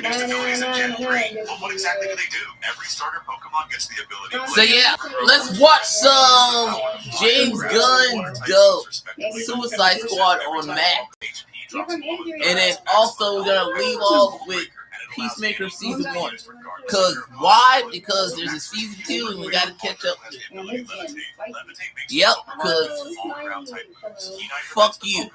makes abilities in Gen 3. Well, what exactly do they do? Every starter Pokemon gets the ability. So yeah, let's watch some James Gunn dope Suicide Squad on Mac. And then also we're gonna leave off with Peacemaker season 1. Cause why? Because there's a season 2 and we gotta catch up. Yep, cause fuck you.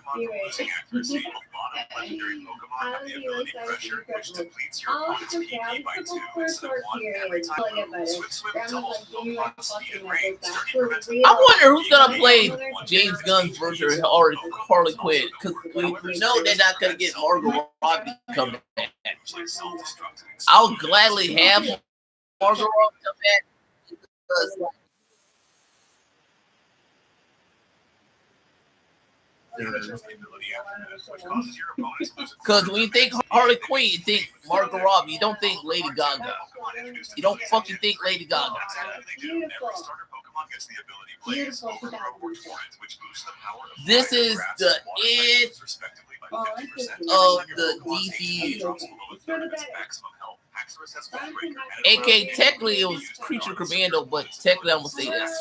I wonder who's gonna play James Gunn's version of Harley Quinn, because we know they're not gonna get Margot Robbie to come back. I'll gladly have Margot Robbie come back because when you think Harley Quinn, you think Margot Robbie. You don't think Lady Gaga. You don't fucking think Lady Gaga. This is the end of the DCU. AK technically it was Creature Commando, but technically I'm gonna say this.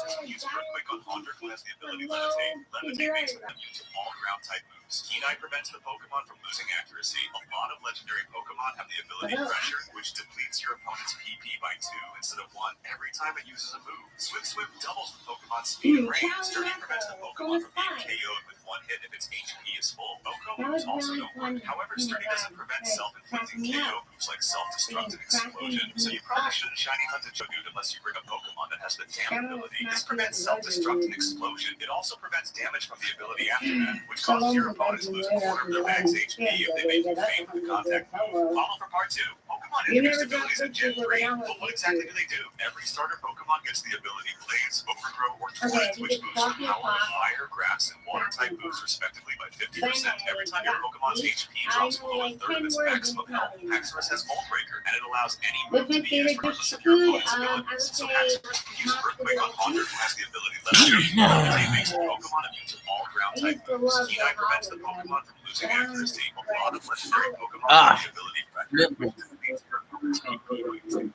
Kenai prevents the Pokemon from losing accuracy. A lot of legendary Pokemon have the ability Pressure, which depletes your opponent's PP by 2 instead of 1 every time it uses a move. Swift doubles the Pokemon's speed and range. Sturdy prevents the Pokemon from being KO'd with 1 hit if its HP is full. Oko moves also don't work. However, Sturdy doesn't prevent self-inflicting KO moves like Self-Destruct and Explosion. So you probably shouldn't shiny hunt a Chogood unless you bring a Pokemon that has the Damn ability. This prevents Self-Destruct and Explosion. It also prevents damage from the ability Aftermath, which causes your opponents to lose a quarter of their max HP if they make you faint with the contact move. Follow for part 2. Pokemon introduced abilities in Gen 3, but what exactly do they do? Every starter Pokemon gets the ability Blaze, Overgrow, or Torrent, which boosts the power of Fire, Grass, and Water-type moves respectively by 50%. Every time your Pokemon's HP drops below a third of its maximum health, Haxorus has Mold Breaker, and it allows any move to be used regardless of your opponent's abilities. So Haxorus can use Earthquake on Haunter, who has the ability Levitate. It makes the Pokemon immune to all ground-type moves. Kenai prevents the Pokemon from losing accuracy. A lot of legendary Pokemon have the ability Pressure, which defeats your opponent's PP by 2.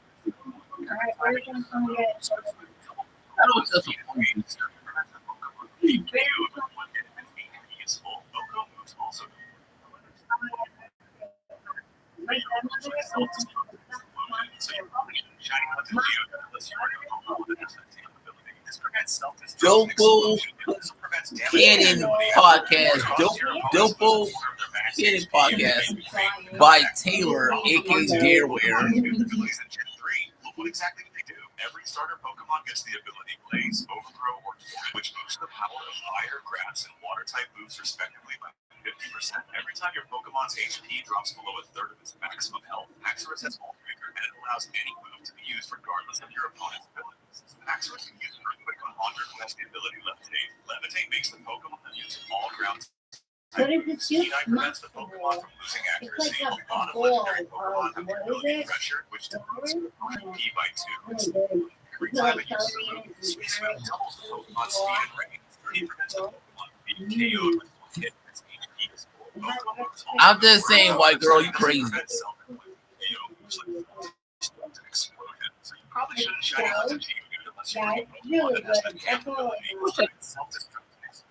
That was just a point. Dopo Canon Podcast. Dopo Canon Podcast by Taylor, aka Dareware. What exactly do they do? Every starter Pokemon gets the ability Blaze, Overgrow, or Torrent, which boosts the power of Fire, Grass, and Water-type moves respectively by 50%. Every time your Pokemon's HP drops below a third of its maximum health, Haxorus has Mold Breaker, and it allows any move to be used regardless of your opponent's abilities. Haxorus can use Earthquake on Haunter, who has the ability Levitate. Levitate makes the Pokemon immune to all ground. Kenai prevents the Pokemon from losing accuracy. A lot of legendary Pokemon have the ability Pressure, which depletes your opponent's PP by 2. Every time it uses a move, Swift doubles the Pokemon's speed and range. Sturdy prevents the Pokemon from being KO'd with 1 hit if its HP is full. I'm just saying, white girl, you crazy. So you probably shouldn't shiny hunt a Geodude unless you bring a Pokemon that has the Damn ability, which is Self-Destruct.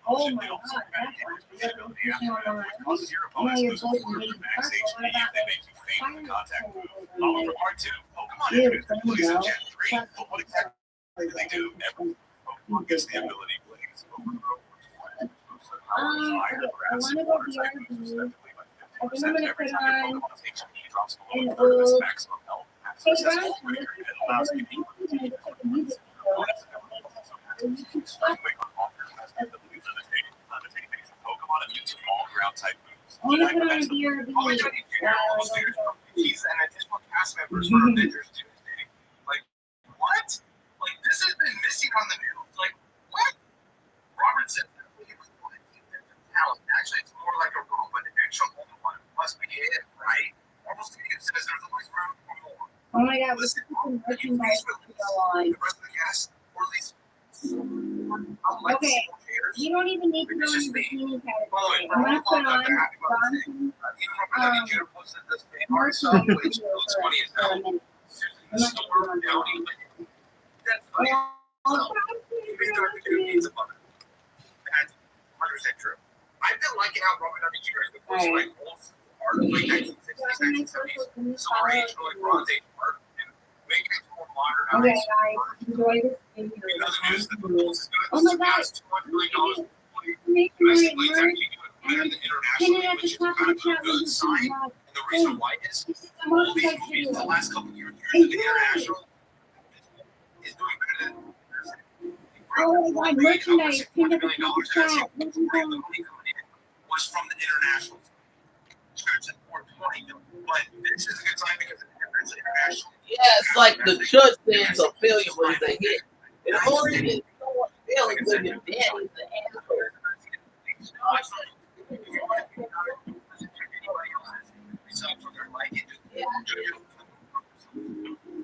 Oh my God, that's causes your opponents to lose a quarter of their max HP if they make you faint with a contact move. Follow for part 2. Pokemon introduced abilities in Gen 3, but what exactly do they do? Every Pokemon gets the ability Blaze, Overgrow, or Torrent, boosts the power of Fire, Grass, and Water-type moves respectively by 50%. Every time your Pokemon's HP drops below a third of its maximum health, Haxorus has Mold Breaker, and it allows any move to be used regardless of your opponent's ability. Earthquake on Haunter has the ability Levitate makes the Pokemon immune to all ground-type moves. He's an additional cast member for Avengers Doomsday. Like, what? Like, this has been missing on the news. Like, what? Robert said that he was going to keep it talent. Actually, it's more like a role, but an actual Pokemon must be it, right? Almost says there's always room for more. Oh my God, listen, the rest of the cast, or at least okay. You don't even need to go into the bikini category. I'm gonna put on Bronson. Marshall for a minute. I'm not gonna put on That's 100% true. I've been liking how Robert Downey Jr. has been pushing like old art, like 1960s, 1970s, Silver Age, like Bronze Age art, and making it more modernized. Okay, guys, enjoy this video. News that the Bulls has Oh my God. $200 million Domestically, it's actually doing better than internationally, which is kind of a good sign. And the reason why is all these movies in the last couple of years, the international is doing better than oh my God, merchandise. $40 million was from the international. Scratch at 420 million. But this is a good sign because it's international. Yeah, it's like the judge says a failure was a hit. It only is failing when your dad is the asshole.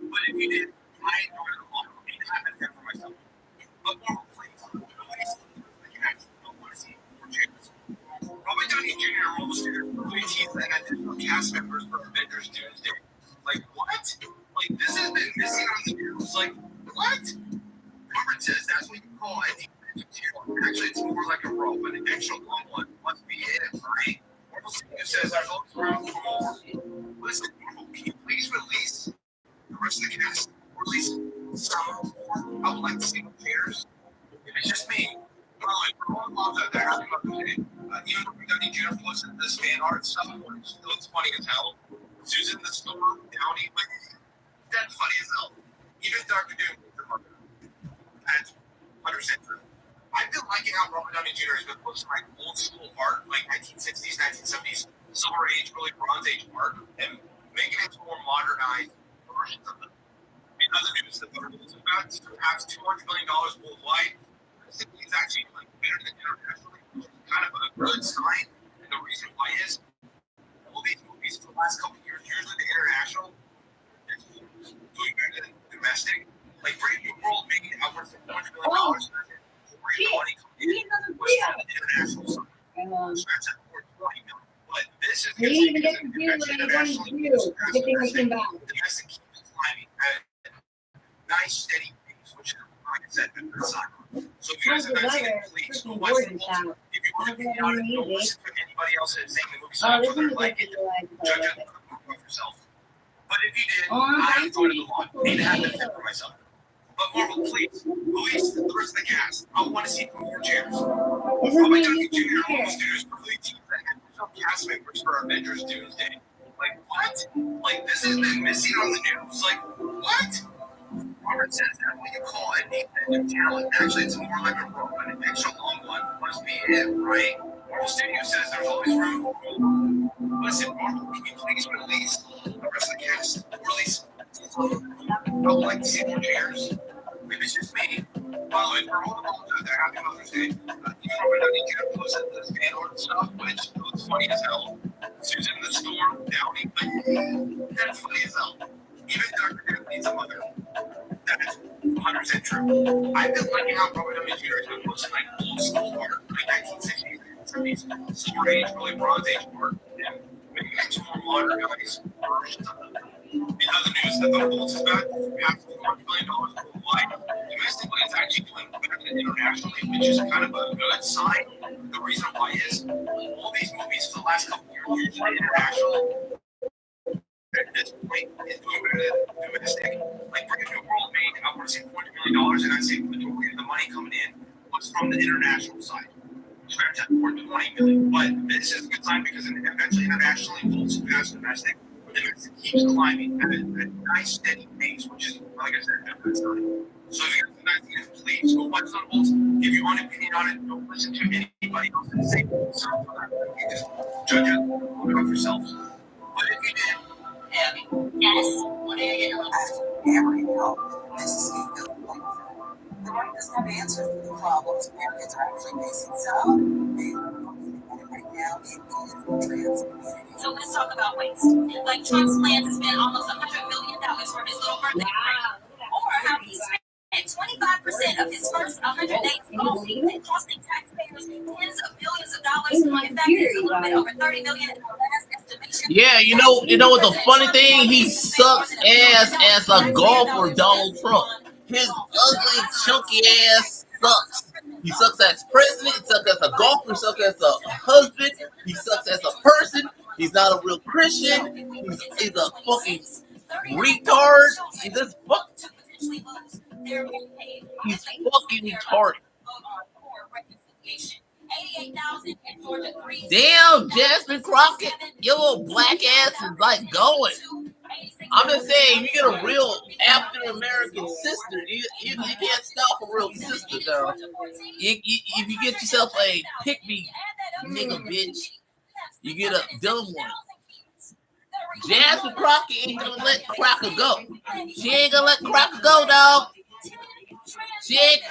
But if you did, I enjoyed it a lot. I mean, I had for myself. But more please, I can actually don't want to see more changes. Robert Downey Jr. almost teased and additional cast members for Avengers Doomsday. Like, what? Like, this has been missing on the news. Like, what? Robert says that's what you call a defensive tail. Actually, it's more like a rope, an extra long one. Must be it, right? Marvel Studios says there's always room for more. Listen, Marvel, can you please release the rest of the cast? Or at least some more? I would like to see more pairs. If it's just me, for all the moms out there, happy Mother's Day. Even though we got Junior posted this fan art stuff, which looks funny as hell. Susan the Storm, Downey, like, that's funny as hell. Even Dr. Doom is a mother. That's 100% true. I've been liking how Robert Downey Jr. has been posting like old school art, like 1960s, 1970s, Silver Age, early Bronze Age art, and making it more modernized versions of them. In other news, the Thunderbolts is about to surpass $200 million worldwide. It's actually like better than internationally, which is kind of a good sign. And the reason why is all these movies for the last couple of years, usually the international is doing better than domestic. Like Brave New World making upwards of $400 million. The money coming in was from the international side. Scratch at $420 million. But this is we didn't even get to do what I wanted to do. Good thing we came back. Domestic keeps climbing at nice steady pace, which is, like I said, good sign. So if you guys have not seen it, please go watch the movie. If you want to be on it, don't listen to anybody else that's saying the movie sounds whether like it. Judge it for yourself. But if you did, I enjoyed it a lot. Made it happen for myself. But Marvel, please, release the rest of the cast. I want to see more chairs. Robert Downey Jr. Marvel Studios really teased that additional cast members for Avengers Doomsday. Like, what? Like, this has been missing on the news. Like, what? Robert says that what you call a defensive talent. Actually, it's more like a rope, an extra long one. Must be it, right? Marvel Studios says there's always room for more. Listen, Marvel, can you please release the rest of the cast? Release. I would like to see more chairs. Maybe it's just me. By the way, for all the moms out there, happy Mother's Day. You probably don't need to post this fan art stuff, which looks funny as hell. Susan the Storm, Downey, that's funny as hell. Even Dr. Doom needs a mother. That's 100% true. I've been liking how Robert Downey Jr. has been posting like old school art, like 1960s, 1970s, Silver Age, early Bronze Age art, and making it to more modernized versions of them. In other news, the Thunderbolts is about to surpass $200 million worldwide. Domestically, it's actually doing better than internationally, which is kind of a good sign. The reason why is all these movies for the last couple of years, usually international, at this point, is doing better than domestic. Like Brave New World made upwards of $400 million, and I'd say the majority of the money coming in was from the international side. Scratch at $420 million. But this is a good sign because eventually internationally will surpass domestic. Domestic keeps climbing at a nice steady pace, which is, like I said, a good sign. So if you guys have not seen it, please go watch Thunderbolts. Give your own opinion on it. Don't listen to anybody else and say so. You just judge it, look it up yourselves. But if you did, Abby, yes, what are you going to ask? Every help, this is the right doesn't have answers to the problems Americans are actually facing. So, right now, it is the trans community. So let's talk about waste. Like Trump's plan to spend almost $100 million for his little birthday party. Or how he spent 25% of his first 100 days of Maltese, costing taxpayers tens of billions of dollars. In fact, it's a little bit over $30 million in our last estimation. Yeah, you know what the funny thing? He sucks ass as a golfer, Donald Trump. His ugly, chunky ass sucks. He sucks as president. He sucks as a golfer. He sucks as a husband. He sucks as a person. He's not a real Christian. He's a fucking retard. He's just fuck. He's fucking retarded. Damn, Jasmine Crockett, your little black ass is like going. I'm just saying, you get a real African American sister, you can't stop a real sister, though. If you get yourself a pick me nigga bitch, you get a dumb one. Jasmine Crockett ain't gonna let Crocker go. She ain't gonna let Crocker go, dog. She ain't.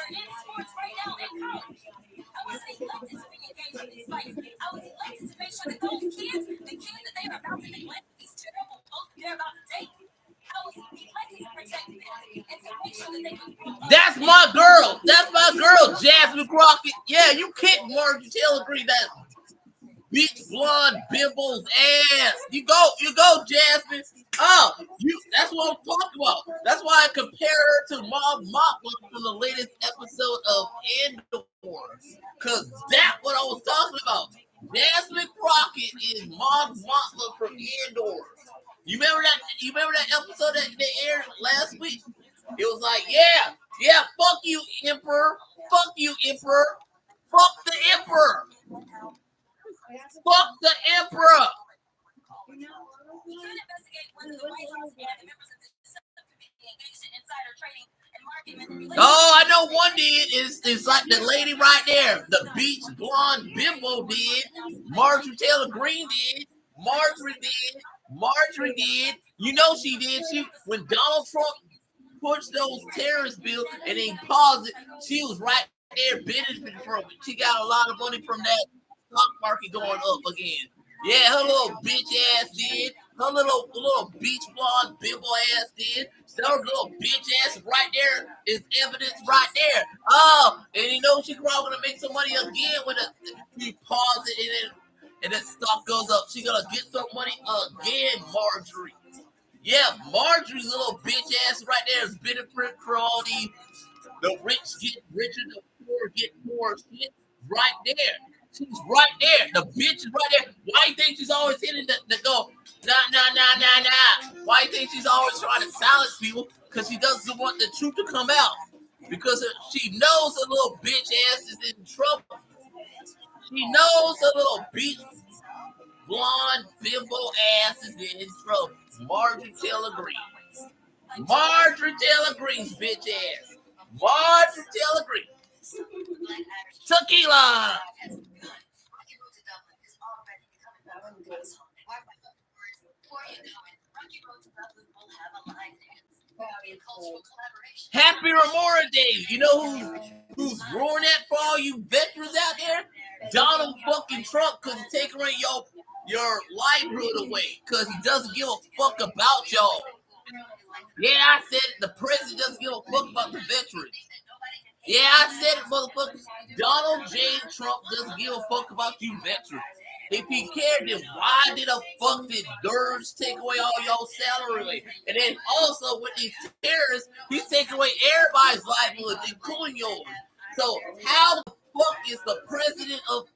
That's my girl. That's my girl, Jasmine Crockett. Yeah, you kick Marjorie Taylor Greene, that beach blonde bimbo's ass. You go, Jasmine. Oh, that's what I'm talking about. That's why I compare her to Mom Motley from the latest episode of Andor. Cause that's what I was talking about. Jasmine Crockett is Mom Motley from Andor. You remember that episode that they aired last week? It was like, yeah, fuck you, Emperor. Fuck you, Emperor. Fuck the Emperor. Fuck the Emperor. Oh, I know one did. It's like the lady right there. The beach blonde bimbo did. Marjorie Taylor Greene did. Marjorie did. You know she did. When Donald Trump pushed those terrorist bills and then paused it, she was right there benefiting from it. She got a lot of money from that stock market going up again. Yeah, her little bitch ass did. Her little beach blonde bimbo ass did. So her little bitch ass right there is evidence right there. Oh, and you know she's probably gonna make some money again when she pauses it and then stock goes up. She's gonna get some money again, Marjorie. Yeah, Marjorie's little bitch ass right there is benefiting from all these. The rich get richer, the poor get poor. Shit, right there. She's right there. The bitch is right there. Why do you think she's always hitting the go? Nah. Why do you think she's always trying to silence people? Because she doesn't want the truth to come out. Because she knows her little bitch ass is in trouble. She knows her little bitch blonde bimbo ass is in trouble. Marjorie Taylor Greene. Marjorie Taylor Greene's bitch ass. Marjorie Taylor Greene. Tequila. Happy Memorial Day. You know who's ruining that for all you veterans out there? Donald fucking Trump couldn't take away your livelihood away because he doesn't give a fuck about y'all. Yeah, I said it. The president doesn't give a fuck about the veterans. Yeah, I said it, motherfuckers. Donald J. Trump doesn't give a fuck about you veterans. If he cared, then why did the fuck did DERS take away all y'all salary? And then also with these terrorists, he's taking away everybody's livelihood, including yours. So how the fuck is the president of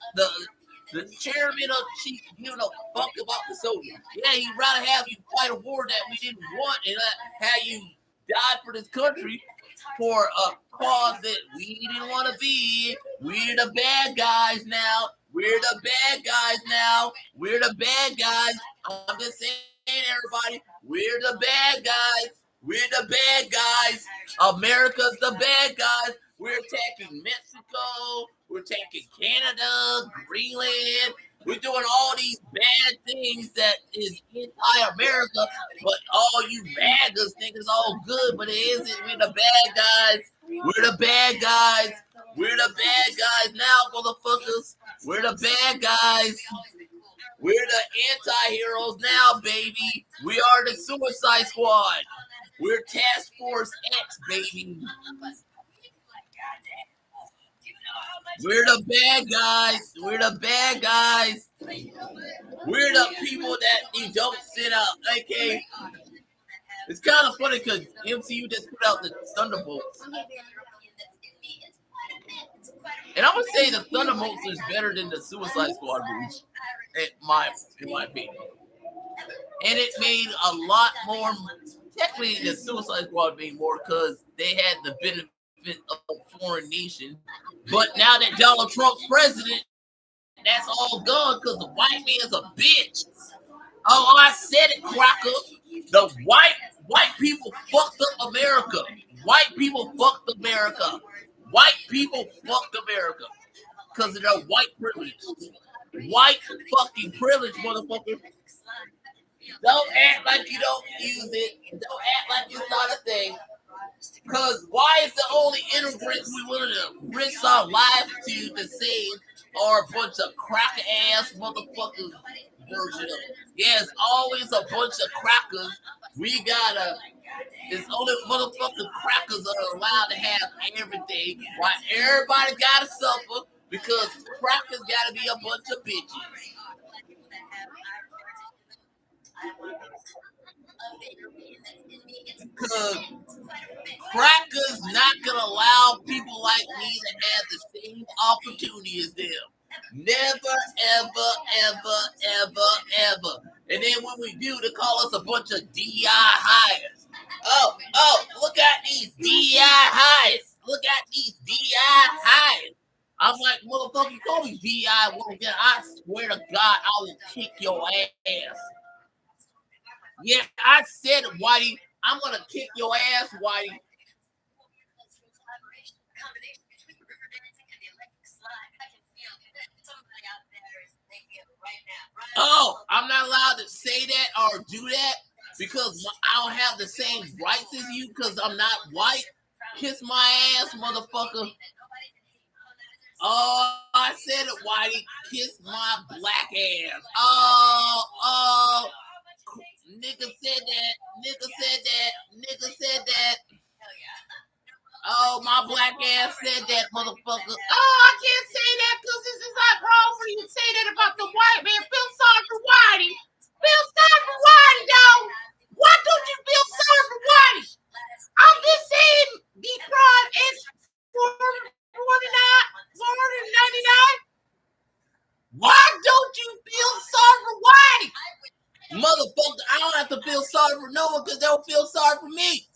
the chairman of chief giving a fuck about the soldiers? Yeah, he'd rather have you fight a war that we didn't want and have you die for this country for a cause that we didn't want to be. We're the bad guys now. We're the bad guys now. We're the bad guys. I'm just saying, everybody, we're the bad guys. We're the bad guys. America's the bad guys. We're attacking Mexico. We're attacking Canada, Greenland. We're doing all these bad things that is anti-America, but all you MAGAs think it's all good, but it isn't. We're the bad guys. We're the bad guys. We're the bad guys now, motherfuckers. We're the bad guys. We're the anti-heroes now, baby. We are the Suicide Squad. We're Task Force X, baby. We're the bad guys. We're the bad guys. We're the people that you don't send out. Okay. It's kind of funny because MCU just put out the Thunderbolts. And I'm gonna say the Thunderbolts is better than the Suicide Squad movies, in my opinion. And it made a lot more. Technically, the Suicide Squad made more because they had the benefit of a foreign nation. But now that Donald Trump's president, that's all gone because the white man's a bitch. Oh, I said it, cracker. The white people fucked up America. White people fucked America. White people fucked America because of their white privilege. White fucking privilege, motherfucker. Don't act like you don't use it. Don't act like it's not a thing. Because why is the only immigrants we willing to risk our lives to save are a bunch of cracker ass motherfuckers version of it? Yeah, it's always a bunch of crackers. It's only motherfucking crackers that are allowed to have everything. Why everybody gotta suffer because crackers gotta be a bunch of bitches. Because crackers not gonna allow people like me to have the same opportunity as them. Never, ever, ever, ever, ever. And then when we do, they call us a bunch of DI hires. Oh, look at these DI hires. Look at these DI hires. I'm like, motherfucker, you call me DI once again. I swear to God, I will kick your ass. Yeah, I said it, Whitey. I'm gonna kick your ass, Whitey. Oh, I'm not allowed to say that or do that because I don't have the same rights as you because I'm not white. Kiss my ass, motherfucker. Oh, I said it, Whitey. Kiss my black ass. Oh. Nigga said that. Nigga said that. Nigga said that. Oh, my black ass said that, motherfucker. Oh, I can't say that because this is not wrong for you to say that about the white man. Feel sorry for Whitey. Feel sorry for Whitey, dog. Why don't you feel sorry for Whitey? I'm just saying the crime is $499. Why don't you feel sorry for Whitey? Motherfucker, I don't have to feel sorry for no one because they don't feel sorry for me.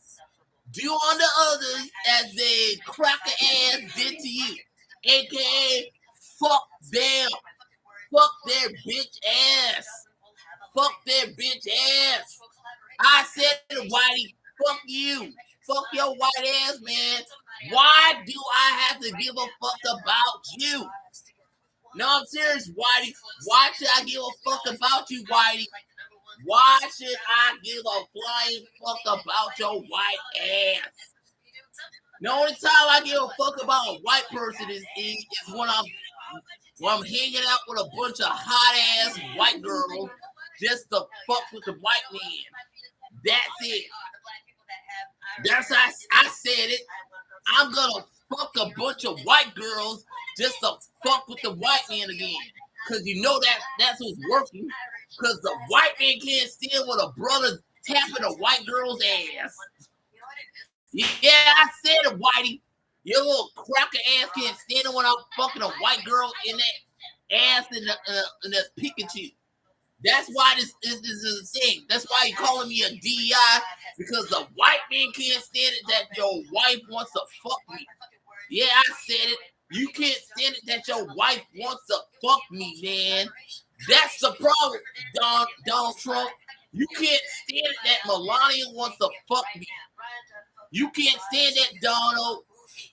Do unto others as they cracker ass did to you. AKA, fuck them. Fuck their bitch ass. Fuck their bitch ass. I said to Whitey, fuck you. Fuck your white ass, man. Why do I have to give a fuck about you? No, I'm serious, Whitey. Why should I give a fuck about you, Whitey? Why should I give a flying fuck about your white ass? The only time I give a fuck about a white person is when I'm hanging out with a bunch of hot ass white girls just to fuck with the white man. That's it. That's how I said it. I'm gonna fuck a bunch of white girls just to fuck with the white man again. Cause you know that's what's working. Cause the white man can't stand with a brother tapping a white girl's ass. Yeah, I said it, Whitey. Your little cracker ass can't stand it when I'm fucking a white girl in that ass in the Pikachu. That's why this is a thing. That's why you're calling me a DI because the white man can't stand it that your wife wants to fuck me. Yeah, I said it. You can't stand it that your wife wants to fuck me, man. That's the problem, Donald Trump. You can't stand it that Melania wants to fuck me. You can't stand that, Donald.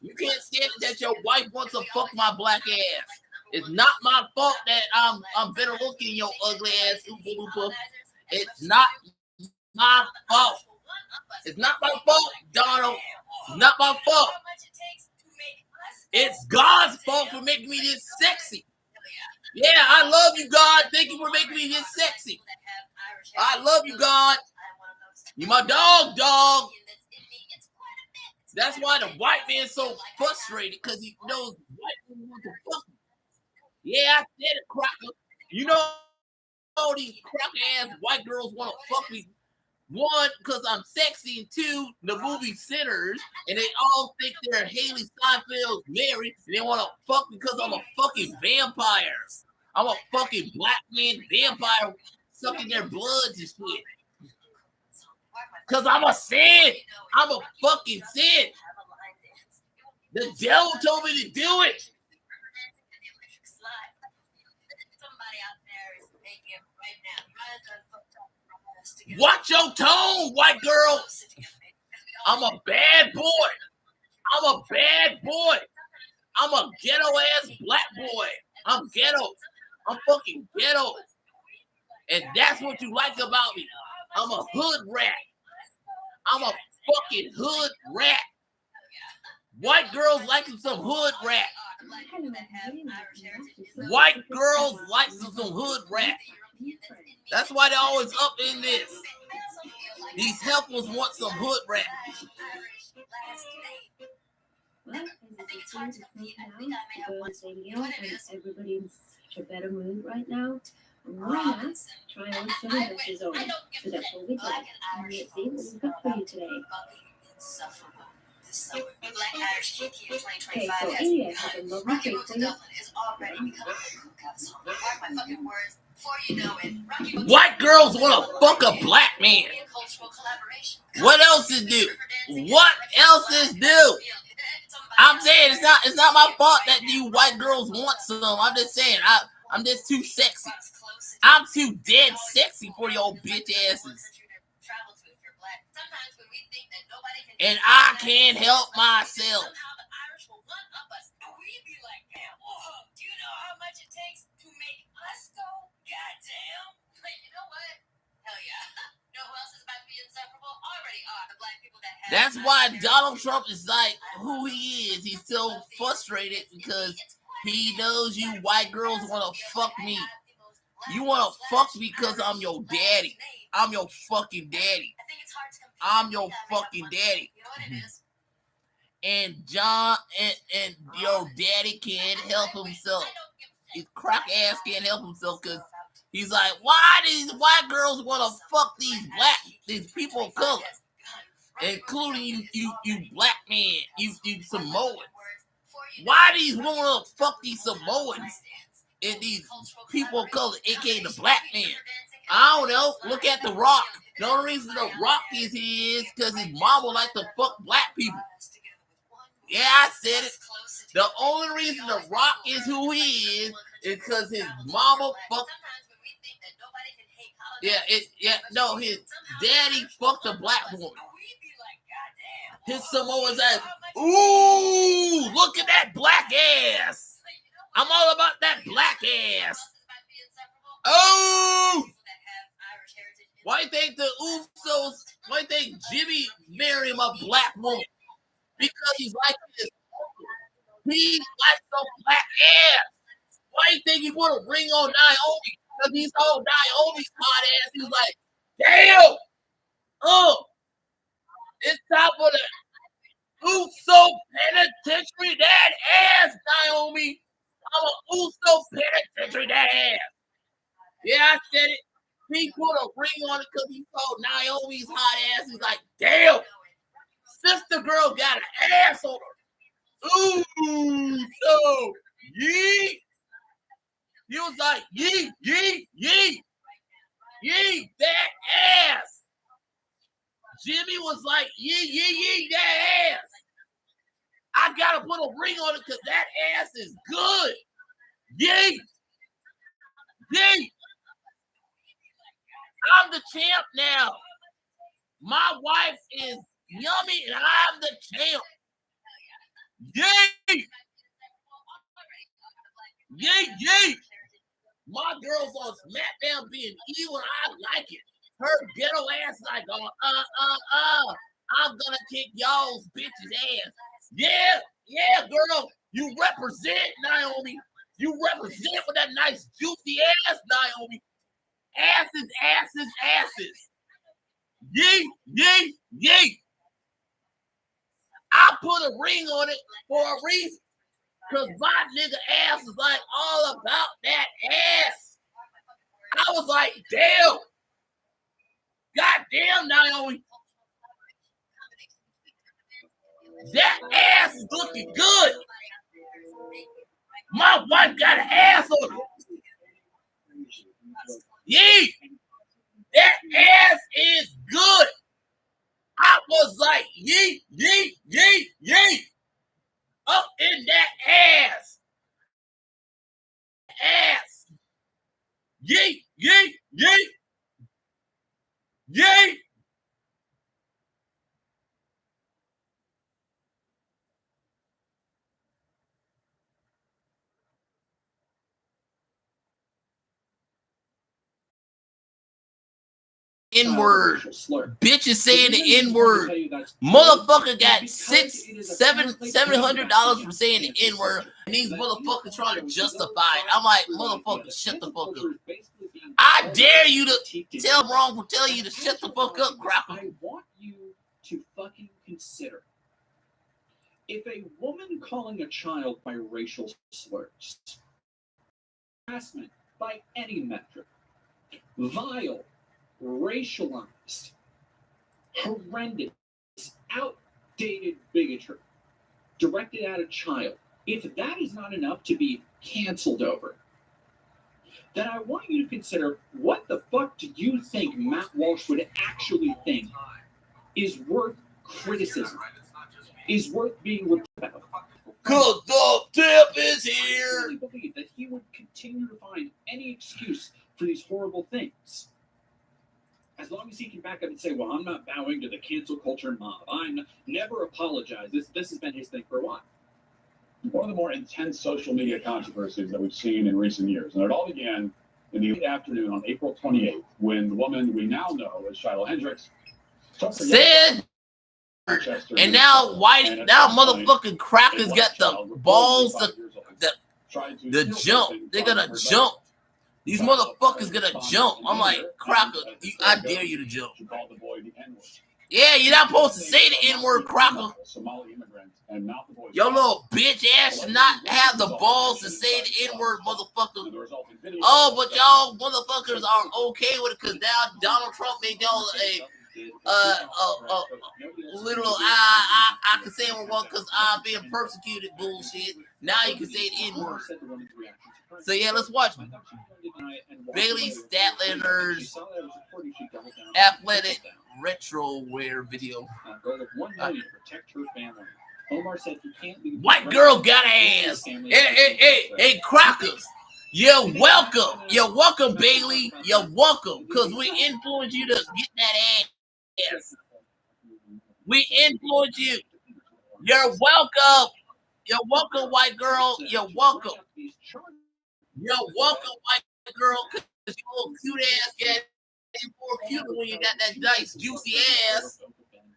You can't stand it that your wife wants to fuck my black ass. It's not my fault that I'm better looking, your ugly ass oopa loopa. It's not my fault. It's not my fault, Donald. It's not my fault. It's God's fault for making me this sexy. Yeah, I love you, God. Thank you for making me this sexy. I love you, God. You my dog. That's why the white man's so frustrated, because he knows white people want to fuck him. Yeah, I said it, cracker. You know these cracker ass white girls want to fuck me. One, because I'm sexy, and two, the movie Sinners, and they all think they're Haley Steinfeld's Mary, and they want to fuck me because I'm a fucking vampire. I'm a fucking black man vampire sucking their bloods and shit. Because I'm a sin. I'm a fucking sin. The devil told me to do it. Watch your tone, white girl. I'm a bad boy. I'm a bad boy. I'm a ghetto ass black boy. I'm ghetto. I'm fucking ghetto. And that's what you like about me. I'm a hood rat. I'm a fucking hood rat. White girls like some hood rat. White girls like some hood rat. That's why they're always up in this. These helpers want some hood rat. Well, it's hard to think now because everybody's in such a better mood right now. Why not try on some dresses on? So that's what we did. And let's see what we've got for you today. Okay, so India has a lovely treat for you. White girls want to fuck a black man. What else is do? What else is do? I'm saying it's not my fault that you white girls want some. I'm just saying I'm just too sexy. I'm too dead sexy for your bitch asses. And I can't help myself. That's why Donald Trump is like who he is. He's so frustrated because he knows you white girls want to fuck me. You want to fuck me because I'm your daddy. I'm your fucking daddy. I'm your fucking daddy. And John and your daddy can't help himself. His crack ass can't help himself because he's like, why these white girls want to fuck these people of color, including you black man, you Samoans. Why these women want to fuck these Samoans and these people of color, aka the black man? I don't know. Look at The Rock. The only reason The Rock is here is because his mama like to fuck black people. Yeah, I said it. The only reason The Rock is who he is because his mama fucked. His daddy fucked a black woman. His Samoans ass. Ooh, look at that black ass. I'm all about that black ass. Oh, why do you think the Usos? Why do you think Jimmy married a black woman? Because he's like this. He likes some black ass. Why do you think he put a ring on Naomi? Because he's all Naomi's hot ass. He's like, damn. It's time for the Uso penitentiary that ass, Naomi. I'm a Uso penitentiary that ass. Yeah, I said it. He put a ring on it because he saw Naomi's hot ass. He's like, damn. Sister girl got an ass on her. Ooh, so yeet. He was like, yeet, yeet, yeet. Yeet that ass. Jimmy was like, yeet, yeet, yeet that ass. I gotta put a ring on it because that ass is good. Yeet. Yeet. I'm the champ now. My wife is yummy and I'm the champ. Yeet. Yeet, yeet. My girl's on SmackDown being evil. I like it. Her ghetto ass like, I'm gonna kick y'all's bitches ass. Yeah, girl. You represent, Naomi. You represent with that nice juicy ass, Naomi. Asses. Yeet. I put a ring on it for a reason. Because my nigga ass is like all about that ass. I was like, damn. Goddamn, Naomi. That ass is looking good. My wife got an ass on her. Yee. That ass is good. I was like, yee, yee, yee, yee. Up in that ass. Ass. Yee, yee, yee. Yee. N-word. Bitches saying the N-word. Motherfucker got $700 for saying the N-word, and these motherfuckers trying to justify it. I'm like, motherfucker, shut the fuck up. I dare you to tell wrong for telling you to shut the fuck up, crapper. I want you to fucking consider if a woman calling a child by racial slurs, harassment by any metric, vile, racialized, horrendous, outdated bigotry directed at a child, if that is not enough to be canceled over, then I want you to consider what the fuck do you think Matt Walsh would actually think is worth criticism, is worth being ripped about. Cause the tip is here. I really believe that he would continue to find any excuse for these horrible things. As long as he can back up and say, well, I'm not bowing to the cancel culture mob. I'm never apologize. This has been his thing for a while. One of the more intense social media controversies that we've seen in recent years. And it all began in the late afternoon on April 28th when the woman we now know as Shiloh Hendricks said, and now motherfucking crackers got the balls the jump. They're gonna jump. These motherfuckers gonna jump. I'm like, cracker, I dare you to jump. Yeah, you're not supposed to say the N-word, cracker. Your little bitch ass should not have the balls to say the N-word, motherfucker. Oh, but y'all motherfuckers are okay with it because now Donald Trump made y'all a little I can say it wrong because I'm being persecuted bullshit. Now you can say the N-word. So yeah, let's watch Bailey Statlander athletic retro wear video. White girl got ass. Hey, crackers. You're welcome. You're welcome, Bailey. You're welcome. Because we influence you to get that ass. We influence you. You're welcome. You're welcome, white girl. You're welcome. You're welcome, white girl. Because you little cute ass cat. You're more cute when you got that nice juicy ass.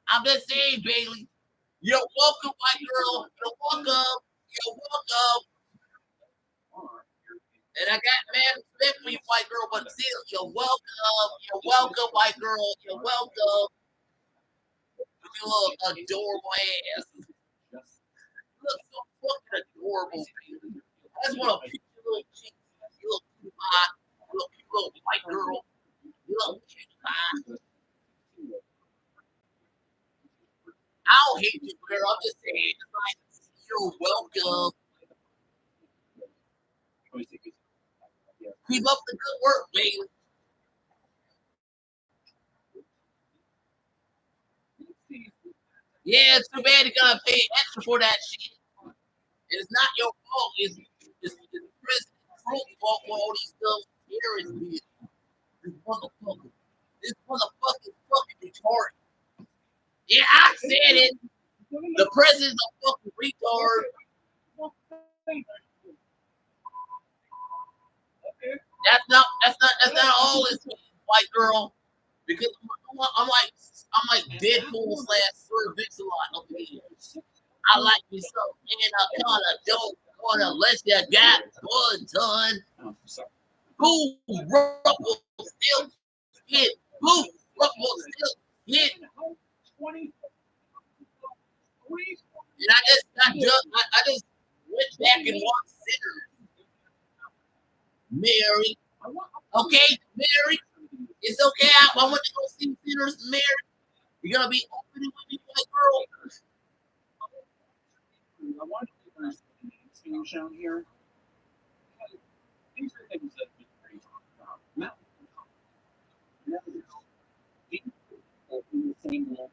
I'm just saying, Bailey. You're welcome, white girl. You're welcome. You're welcome. And I got mad respect for you, white girl, but still, you're welcome. You're welcome, white girl. You're welcome. You little adorable ass. You look so fucking adorable, baby. I just want to pick your little cheeks. You look cute, hot. You look cute, little white girl. You look cute, hot. I don't hate you, girl. I'm just saying, like, you're welcome. Keep up the good work, baby. Yeah, it's too bad you're gonna pay extra for that shit. It's not your fault. It's President Trump's fault for all these stuff. Terrorists did. This motherfucker fucking retarded. Yeah, I said it. The president's a fucking retard. That's not all this white girl. Because I'm like Deadpool / Sir Mix-a-Lot up here. I like me some, and I kind of don't want to let you got one ton. Who ruffle still hit? Who ruffle still hit? And I just went back and watched Sinners. Mary. Okay, Mary. It's okay. I want to go see Sinners, Mary. You're gonna be opening with me, white girl. I want to understand the being shown here. These are things that we talk about. In the same level.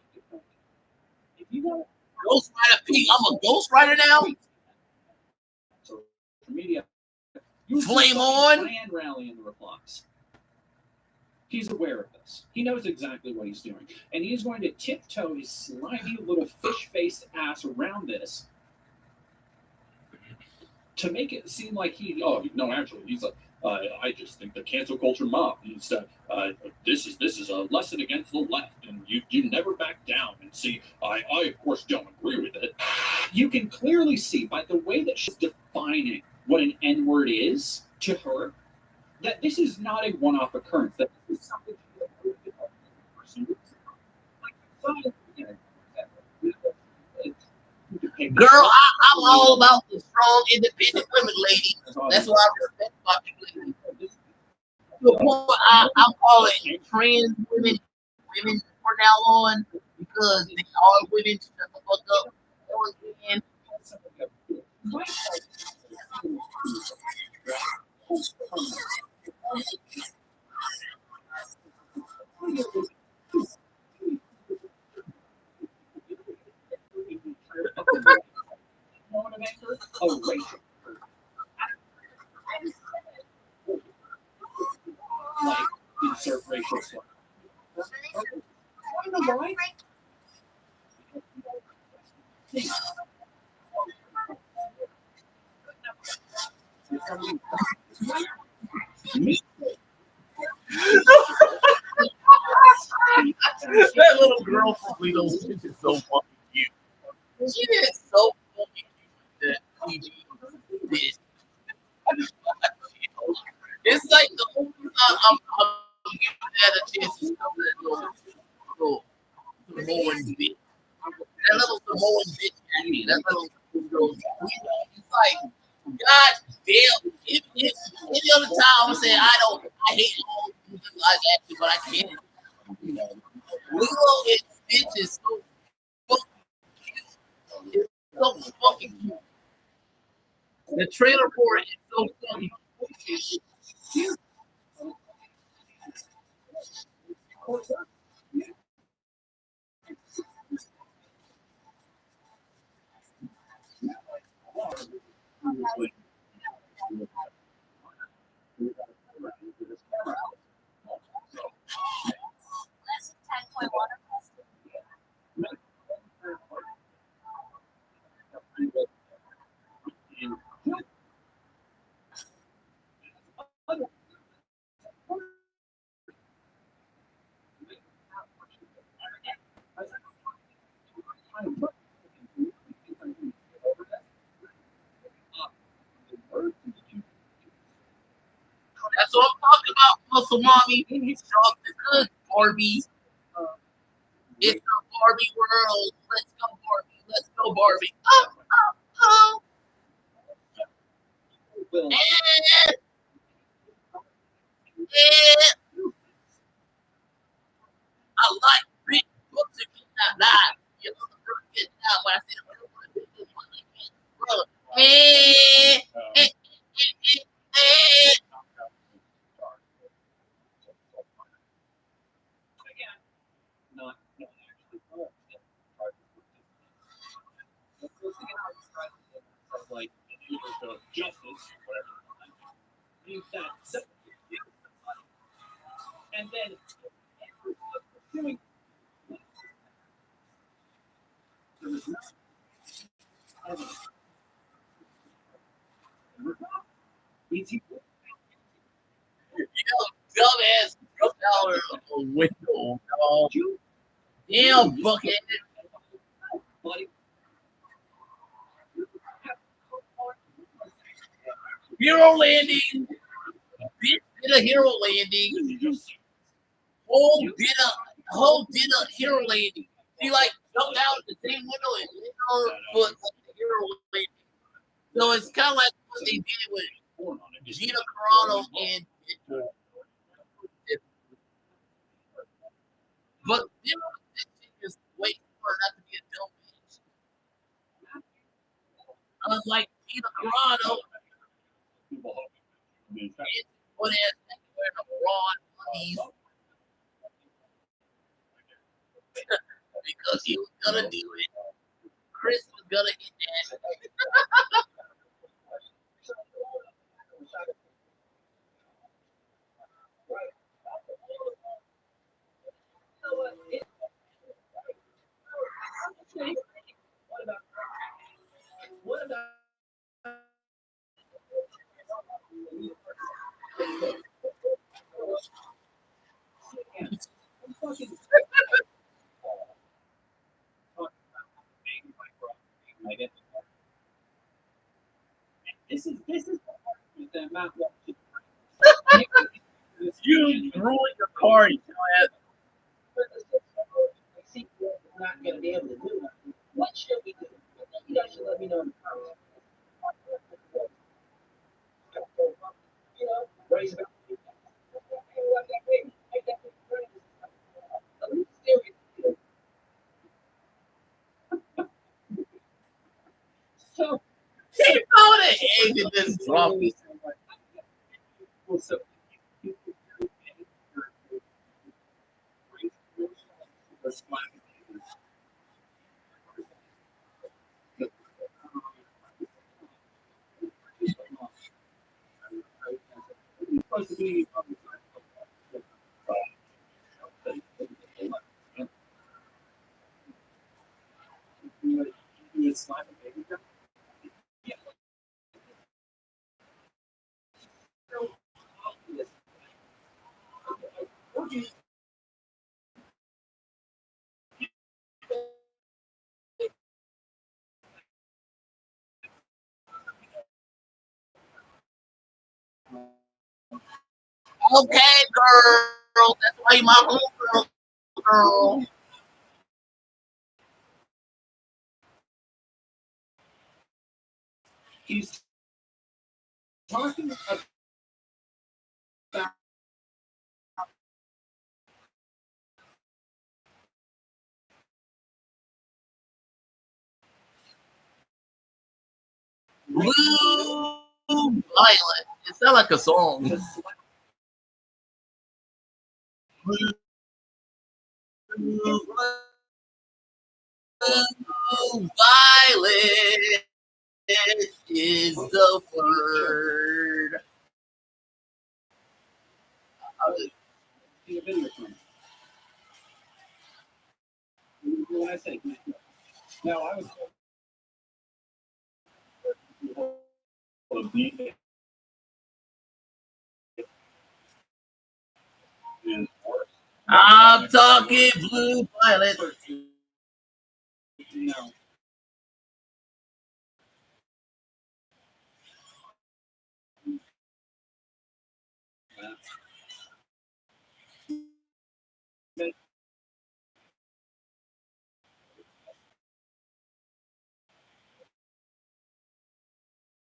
If you got Ghost Rider P, I'm a Ghost Rider now. social media, Flame on. Brand rally in the replies. He's aware of this. He knows exactly what he's doing, and he's going to tiptoe his slimy little fish-faced ass around this to make it seem like he's like, I just think the cancel culture mob needs to. This is a lesson against the left, and you never back down. And see, I of course don't agree with it. You can clearly see by the way that she's defining what an N-word is to her that this is not a one-off occurrence. That this is something Girl, I'm all about the strong, independent women, lady. That's why I respect my people. To a point, I'm calling trans women from now on because they are women. Shut the fuck up. Like insert racial slur. I don't know why. That little girl from Little Stitch is so fucking cute. She is so fucking cute. That PG did. It's like the only time I'm giving that a chance to come to that little Samoan bitch. That little Samoan bitch at me. That little girl. It's like, God damn. Any other time I'm saying I hate all things like that, but I can't. Lilo and Stitch is so fucking cute. It's so fucking cute. The trailer for it is so fucking cute. That's what I'm talking about, Muscle Mommy. It's all the good, Barbie. It's the Barbie world. Let's go, Barbie. Let's go, Barbie. Oh, oh, oh. And, I like big books that get out live. You know, the girl gets out when I see the girl with a big book like that. Bro, Not actually like justice, whatever. Use that. And then doing dumbass drunk out a window, dog. Damn, bucket. Hero landing. Bitch did a hero landing. Whole did a hero landing. She like jumped out the same window and hit her foot like the hero went. So it's kind of like what they did with Gina Carano and but you know this chick is way smart not to be a dumb bitch. Unlike Gina Carano, it's what ass nigga wearing a bra and undies because he was gonna do it. Chris was gonna hit that. This is that Matt You ruined your car, you ass. Not going to be able to do it. What should we do? I think you guys should let me know in the comments. You know, raise about so He found an egg and just dropped it. Okay, girl. That's why you my homegirl, girl. he's talking about Blue Violet. It sounds like a song. Blue Violet is the word. the video from when I say now I was I'm talking Blue Violet. no.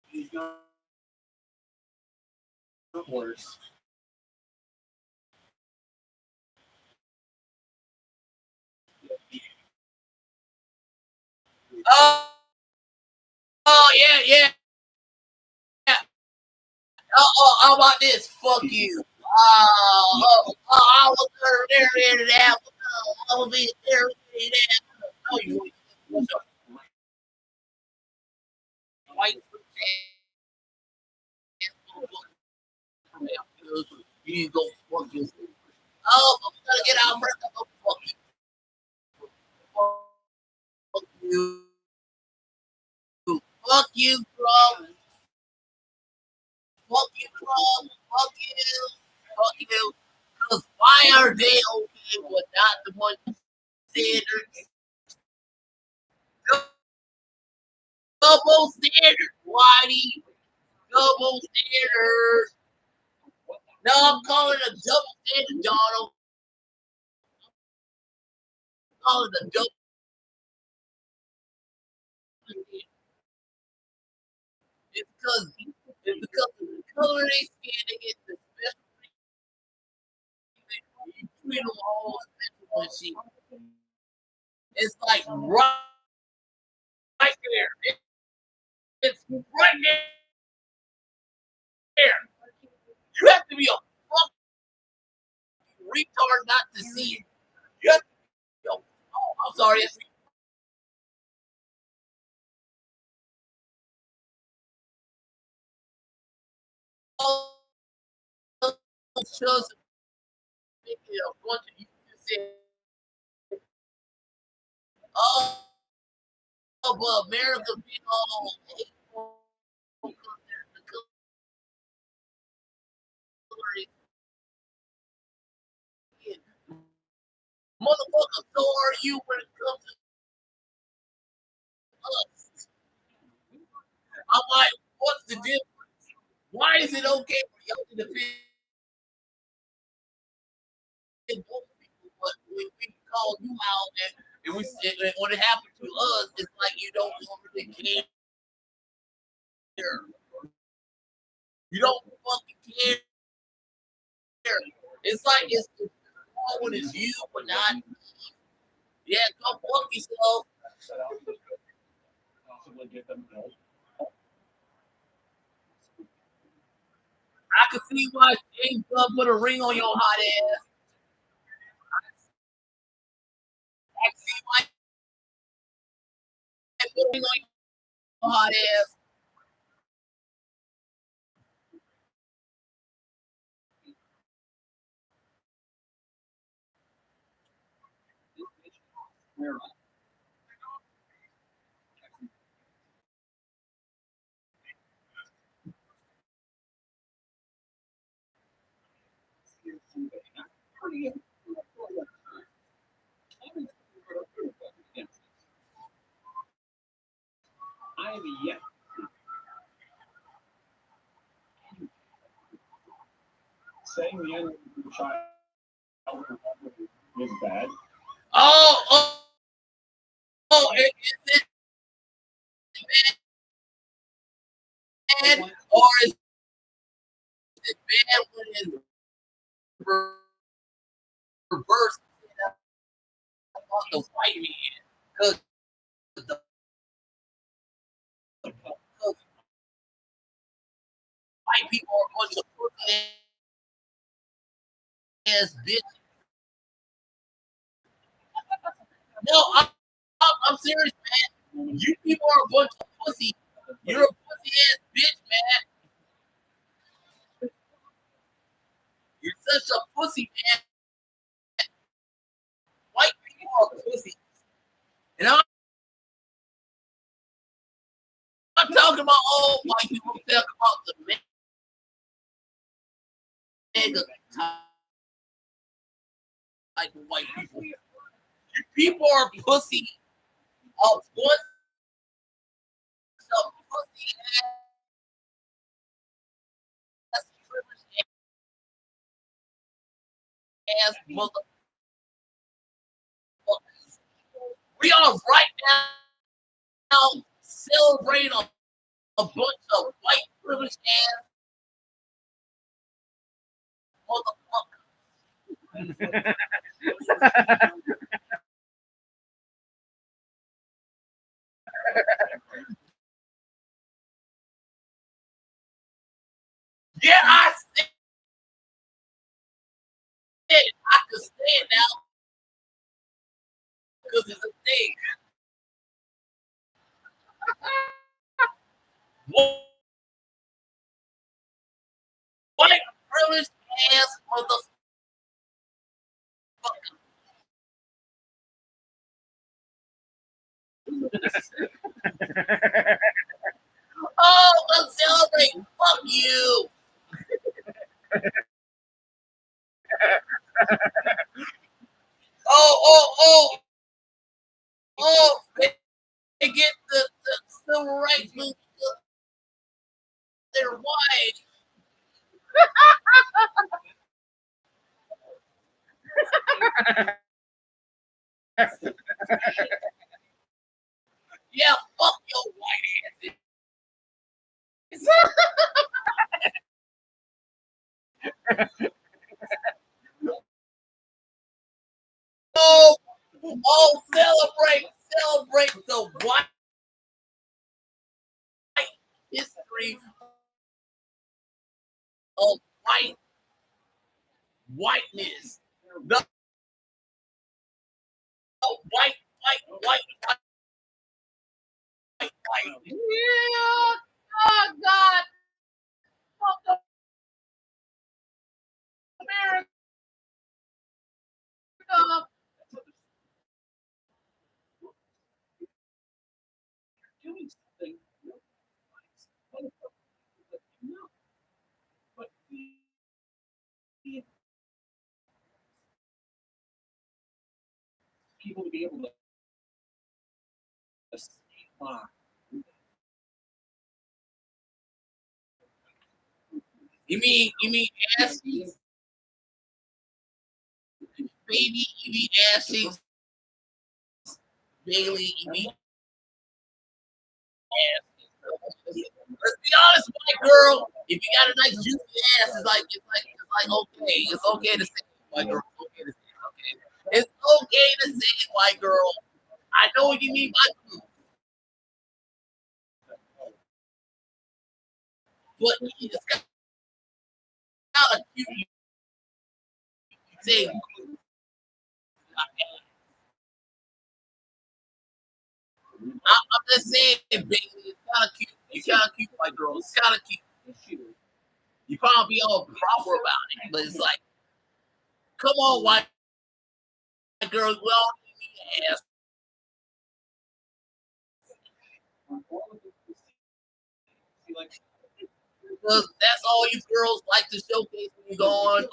He's not worse. Oh, oh yeah. How about this? Fuck you. I was there and that. I will be there and that. No, you. What's up? White. You go fuck yourself. Oh, I'm gonna get out first. I'm gonna fuck you. Fuck you, Trump. Fuck you, Trump. Fuck you. Fuck you. Because why are they okay with not the one standards? Double standards, Whitey. Double standards. No, I'm calling it a double standard, Donald. call it a double. It's because of the color of their skin, they get the special treatment. You treat them all special and shit. It's like right there. It's right there. You have to be a fucking retard not to see it. You have to be oh, I'm sorry. It's all shows making a bunch of you just say, oh, but America being all hateful because the color is skin. Motherfucker, so are you when it comes to us. I'm like, what's the difference? Why is it okay for y'all to defend both people, but when we call you out and when it happened to us, it's like you don't really care. You don't fucking care. It's like it's wrong when it's you, but not. Yeah, go fuck yourself. Possibly get them help. I can see why James Gunn put a ring on your hot ass. I can see why he put a ring on your hot ass. I have yet Saying the end of the child is bad. Oh, is it bad or is it bad when it's reversed on the white man? Because the white people are a bunch of pussy ass bitches. No, I'm serious, man. You people are a bunch of pussy. You're a pussy ass bitch, man. You're such a pussy, man. White people are pussy. And I'm talking about all white people. I'm talking about the mega type of white people. You people are pussy. A bunch of pussy ass, privileged ass motherfuckers. We are right now celebrating a bunch of white privileged ass motherfuckers. Yeah, I said it. I can say it now because it's a thing. White privileged ass motherfucker. Oh, let's celebrate. Fuck you. Oh, they get the civil rights movement. They're white. Yeah, fuck your white ass. Oh, oh, celebrate the white history of whiteness. The white. Yeah. Oh God, fuck America. Doing something, no, but people to be able to escape by. You mean ass cheeks, baby? You mean ass cheeks, Bailey? You mean ass cheeks? Let's be honest, white girl. If you got a nice juicy ass, it's like okay to say it, white girl. It's okay to say it. Okay, it's okay to say it, white girl. I know what you mean by glue, but it's kind of cute. You say glue. I'm just saying, baby. It's kind of cute. You kind of cute, white girl. It's kind of cute. You probably be all proper about it, but it's like, come on, white girls. We all need ass. Because that's all you girls like to showcase when you go on the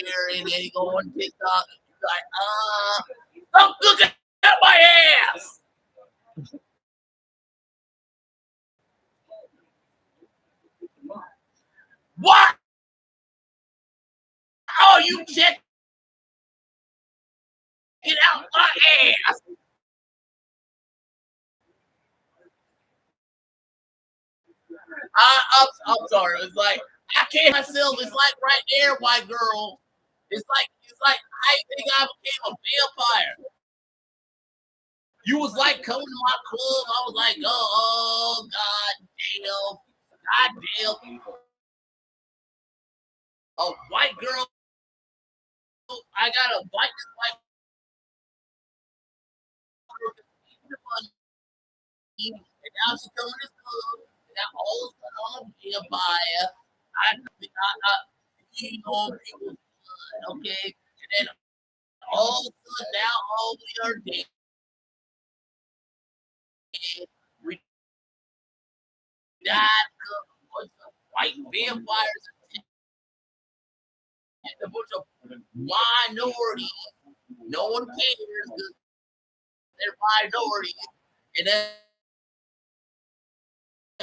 air and then you go on TikTok. You're like, stop looking at my ass. What? Oh, you check it out my ass. I'm sorry. It's like I can't myself. It's like right there, white girl. It's like I think I became a vampire. You was like coming to my club. I was like, oh god damn. A white girl. I got a white girl. And now she coming to this club. And now all of a sudden I'm a vampire. You know people's blood, okay? And then all of a sudden now all we are dead. We died because a bunch of white vampires and a bunch of minorities. No one cares because they're minorities. And then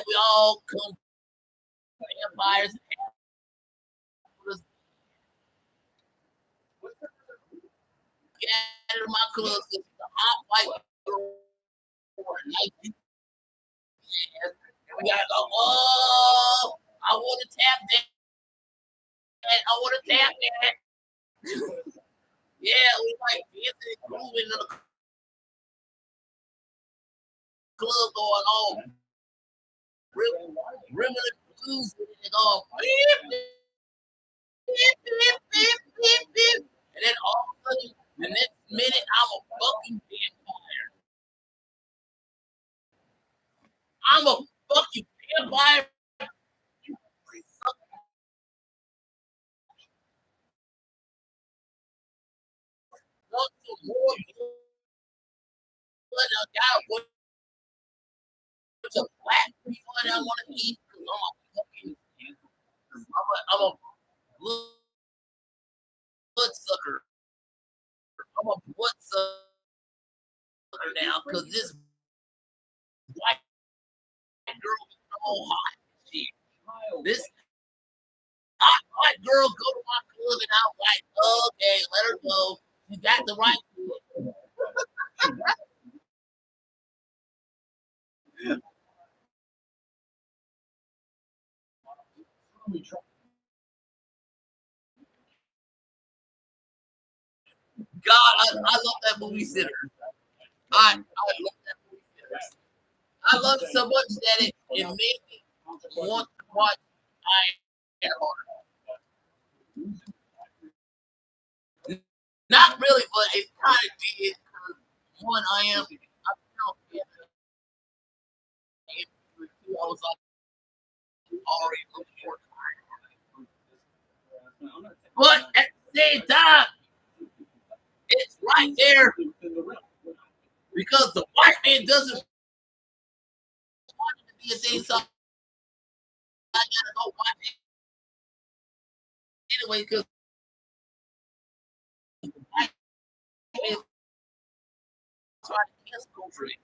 we all come vampires and get out of my club. It's a hot white girl for a night. And we gotta go, oh, I want to tap that. I want to tap that. Yeah, we like dancing and grooving in the club going on. Rimming the blues and all. And then all of a sudden, the next minute, I'm a fucking vampire. I'm a fucking vampire. Want some more blood? I got a bunch of black people that I want to eat because I'm a fucking, I'm a blood sucker. I'm a blood sucker now because this white girl is so hot. Shit. This hot girl go to my club and I'm like, okay, let her go. She got the right look. God, I love that movie Sinners. I love that movie Sinners. I love it so much that it made me want to watch Ironheart. Not really, but it kind of did. One, I'm still I was already looking for it. But at the same time, it's right there because the white man doesn't want it to be a thing, so I gotta go watch it anyway because the white man trying to cancel for it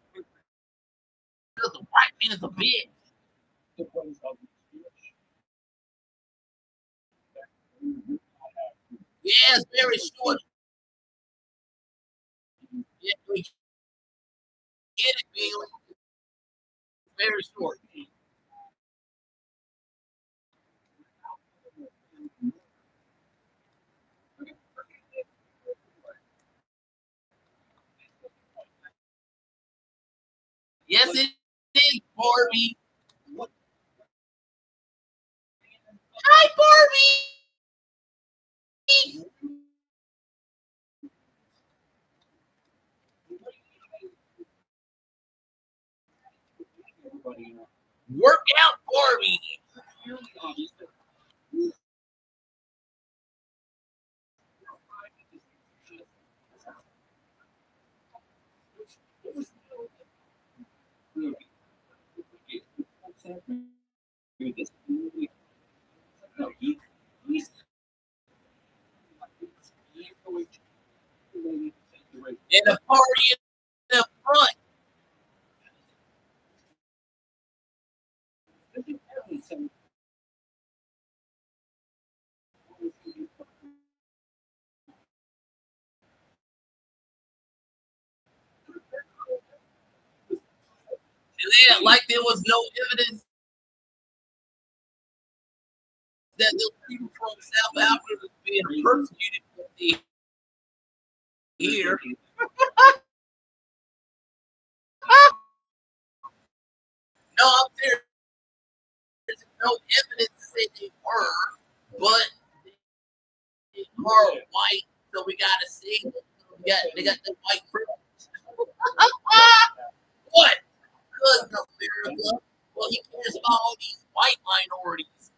because the white man is a bitch. Yeah, it's very short. Yeah, we get it, Bailey. Very short. Yes, it is, Barbie. Hi, Barbie. Work out, Barbie. And the party in the front. And then, like there was no evidence that those people from South Africa was being persecuted here. No, I'm serious. There's no evidence to say they were, but they are white, so we gotta see. They got the white privilege. What? Good America. Well, he cares about all these white minorities.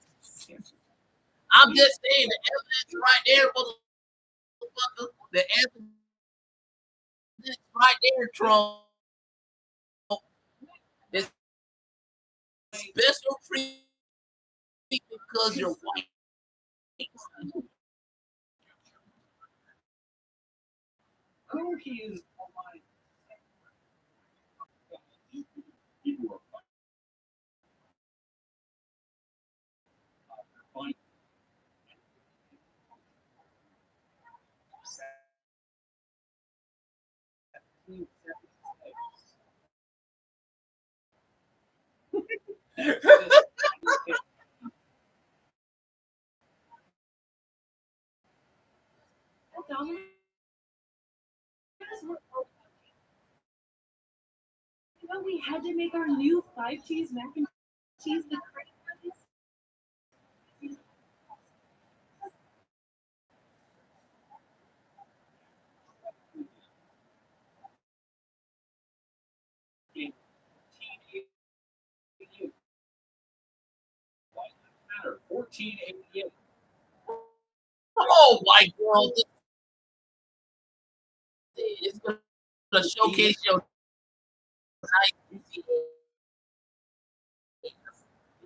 I'm just saying the evidence right there, motherfucker. The evidence right there, Trump. Is special treatment because you're white. Oh, he is fine. You know, we had to make our new 5 cheese mac and cheese the crazy. In 1488. Oh my God! It's gonna showcase your night.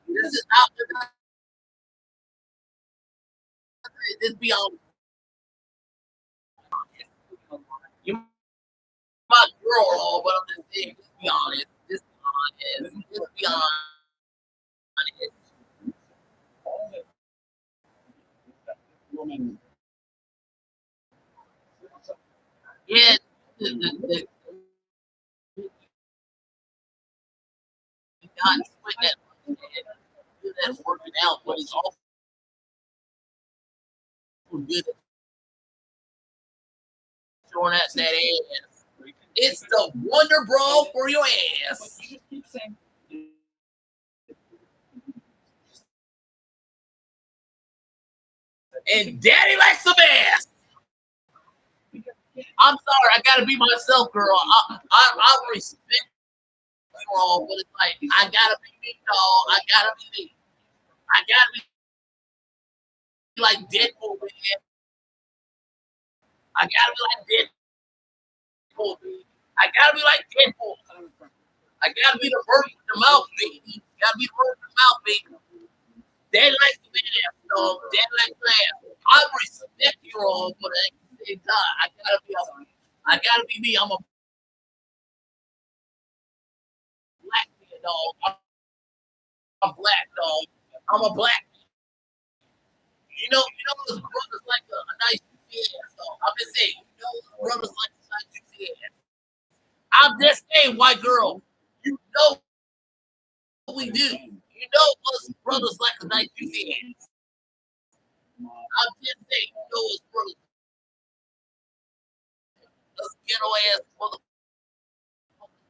This is not. This be on. You my girl, all, but I'm just saying. Just be honest. Just be honest. Just be honest. Woman, Yeah. The, not sweat that much. Good at working out, but it's also good at showing out that ass. It's the Wonder Bra for your ass. You just keep saying. And Daddy likes some ass. I'm sorry, I gotta be myself, girl. I respect you all, but it's like I gotta be me, dog. I gotta be me. I gotta be like Deadpool, man. I gotta be like Deadpool, man. I gotta be like Deadpool. I gotta be the bird with the mouth, baby. Gotta be the bird with the mouth, baby. Daddy likes the ass, dog. Daddy likes the ass. I respect you all, but at the same time, I gotta be me. I'm a black man, dog. I'm black, dog. I'm a black. You know, those brothers like a nice ass, dog. I'm just saying, those brothers like a nice ass. I'm just saying, white girl. You know what we do. You know us brothers like a nice ass. I'm just saying, you know us brothers. Us ghetto ass motherfuckers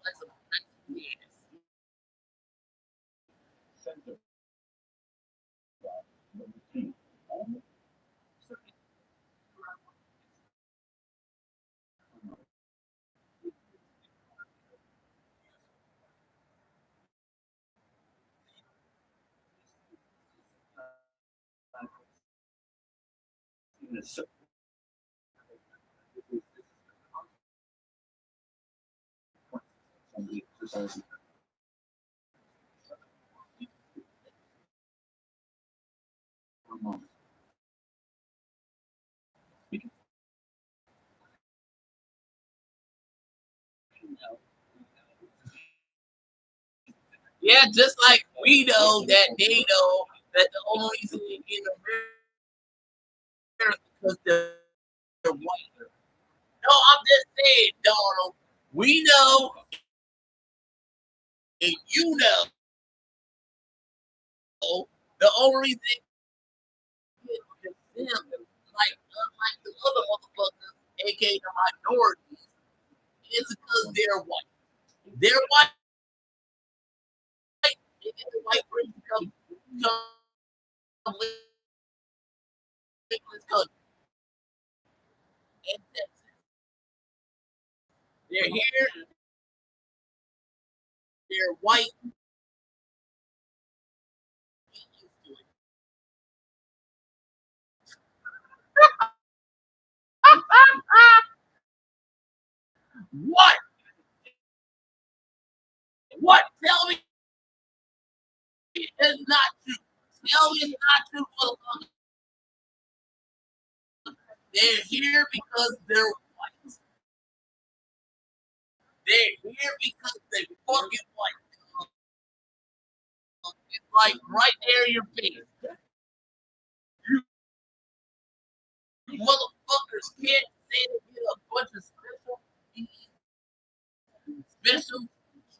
like some nice ass. Yeah, just like we know that they know that the only reason they get America because they're white. No, I'm just saying, Donald. We know, and you know, the only reason they get them, like unlike the other motherfuckers, aka the minorities, is because they're white. They're white, and then the white race come live in this country. And they're here, they're white, get used to it. What? What? Tell me it's not true. Tell me it's not true, motherfucker. They're here because they're white. They're here because they're fucking white. It's like right there in your face. You motherfuckers can't say they get a bunch of special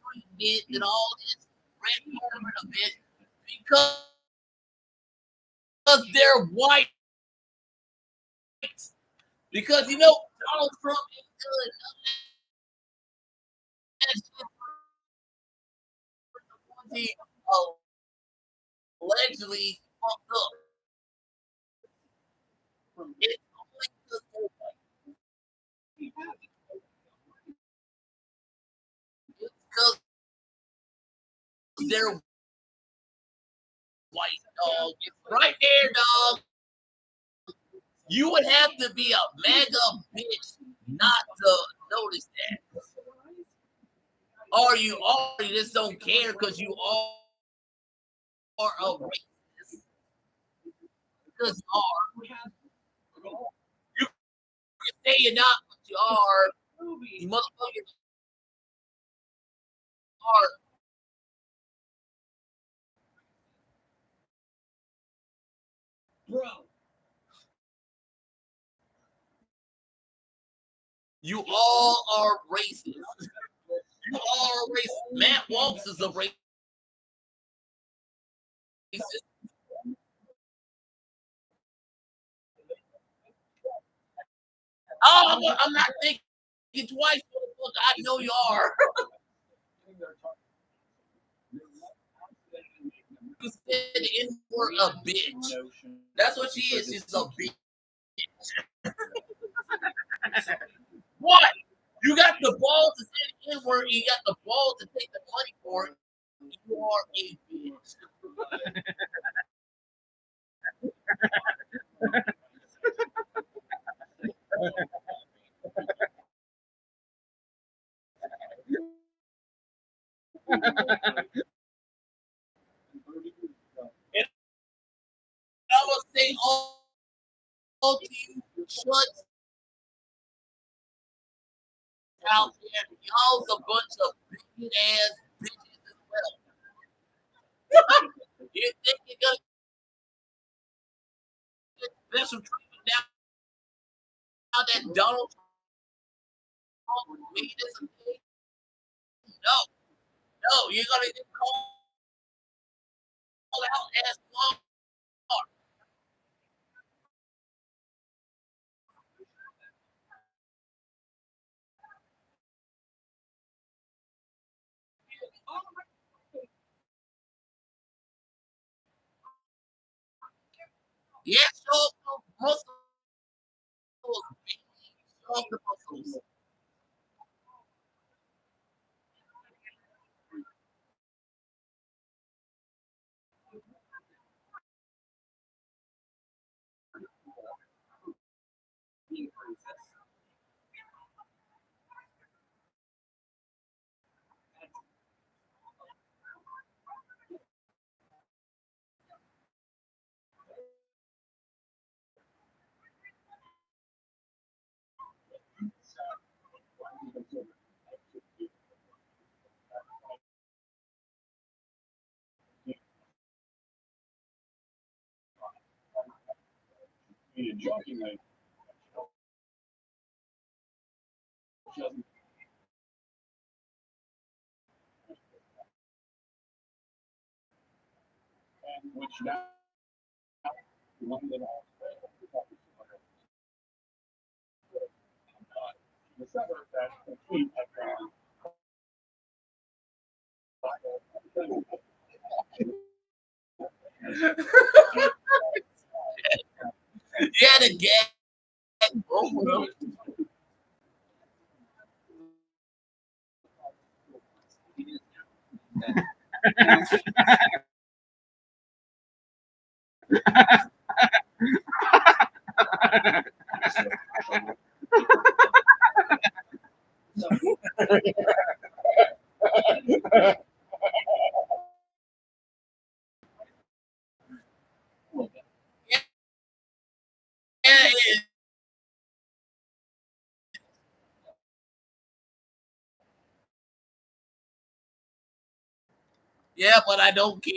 treatment and all this red carpet event because they're white. Because you know Donald Trump ain't doing nothing. He allegedly fucked up. It's only because they're white. It's because they're white, dog. It's right there, dog. You would have to be a mega bitch not to notice that. Or you just don't care because you are a racist. Because you are. You can say you're not, but you are. You motherfuckers are. Bro. You all are racist. You all are racist. Matt Waltz is a racist. Oh, I'm not thinking twice, motherfucker. I know you are. You said the N word a bitch. That's what she is. She's a bitch. What? You got the balls to say the N word. You got the balls to take the money for it. You are a bitch. And I'm gonna say all to you, shut out there. Y'all's a bunch of big ass bitches as well. You think you're gonna get special treatment now that Donald Trump made this a thing? No, no, you're gonna get called out as long. Yes, show off the muscles, baby. Show off the muscles. Jokingly, which now one that the suburb that complete Yeah, the gag broke them. Yeah, yeah, but I don't care.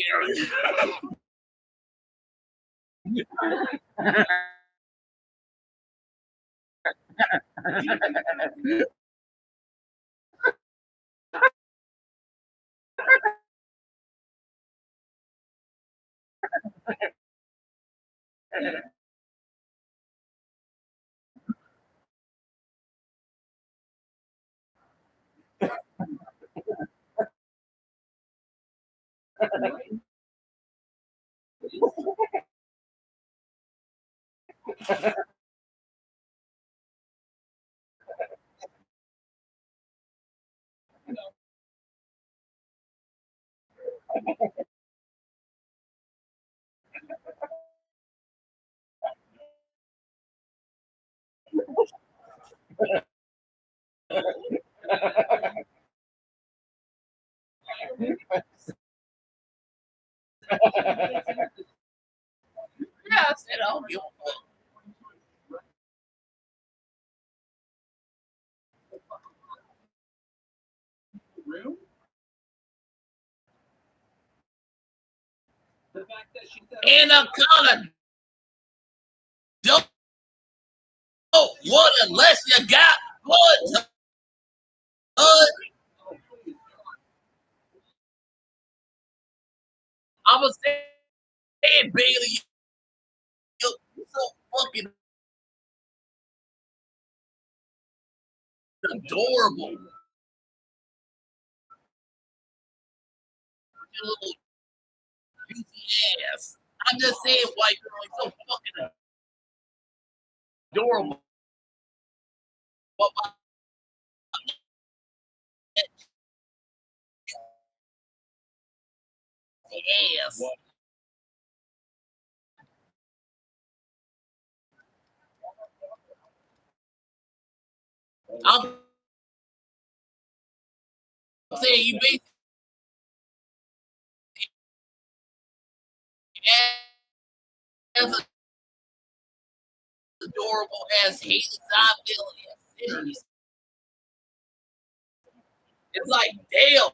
Yeah, I said I don't give a fuck. Room? The fact that she said Anaconda don't want unless you got blood. I'm gonna say it, Bailey. You're so fucking adorable. Your little juicy ass. I'm just saying, white girl, he's so fucking adorable. But my ass. I'm saying you basically as adorable as Haley Steinfeld as Sinners. It's like, damn,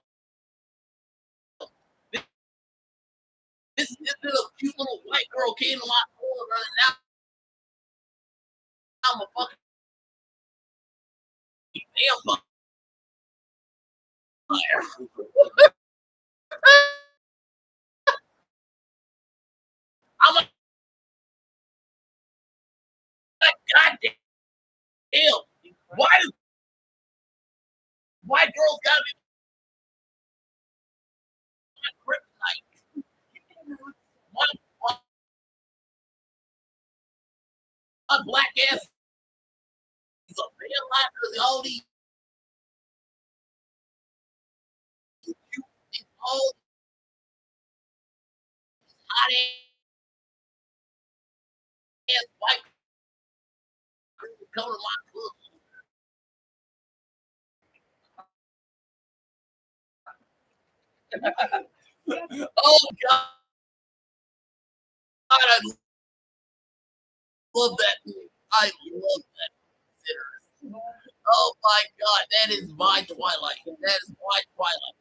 this little cute little white girl came to my corner, and now I'm a fucking vampire. I'm like, goddamn, why do white girls gotta be kryptonite? Why black ass is a vampire because all these all hot ass white girls come to my club. Oh God, I love that movie. I love that Sinners. Oh my God, that is my Twilight. That is my Twilight.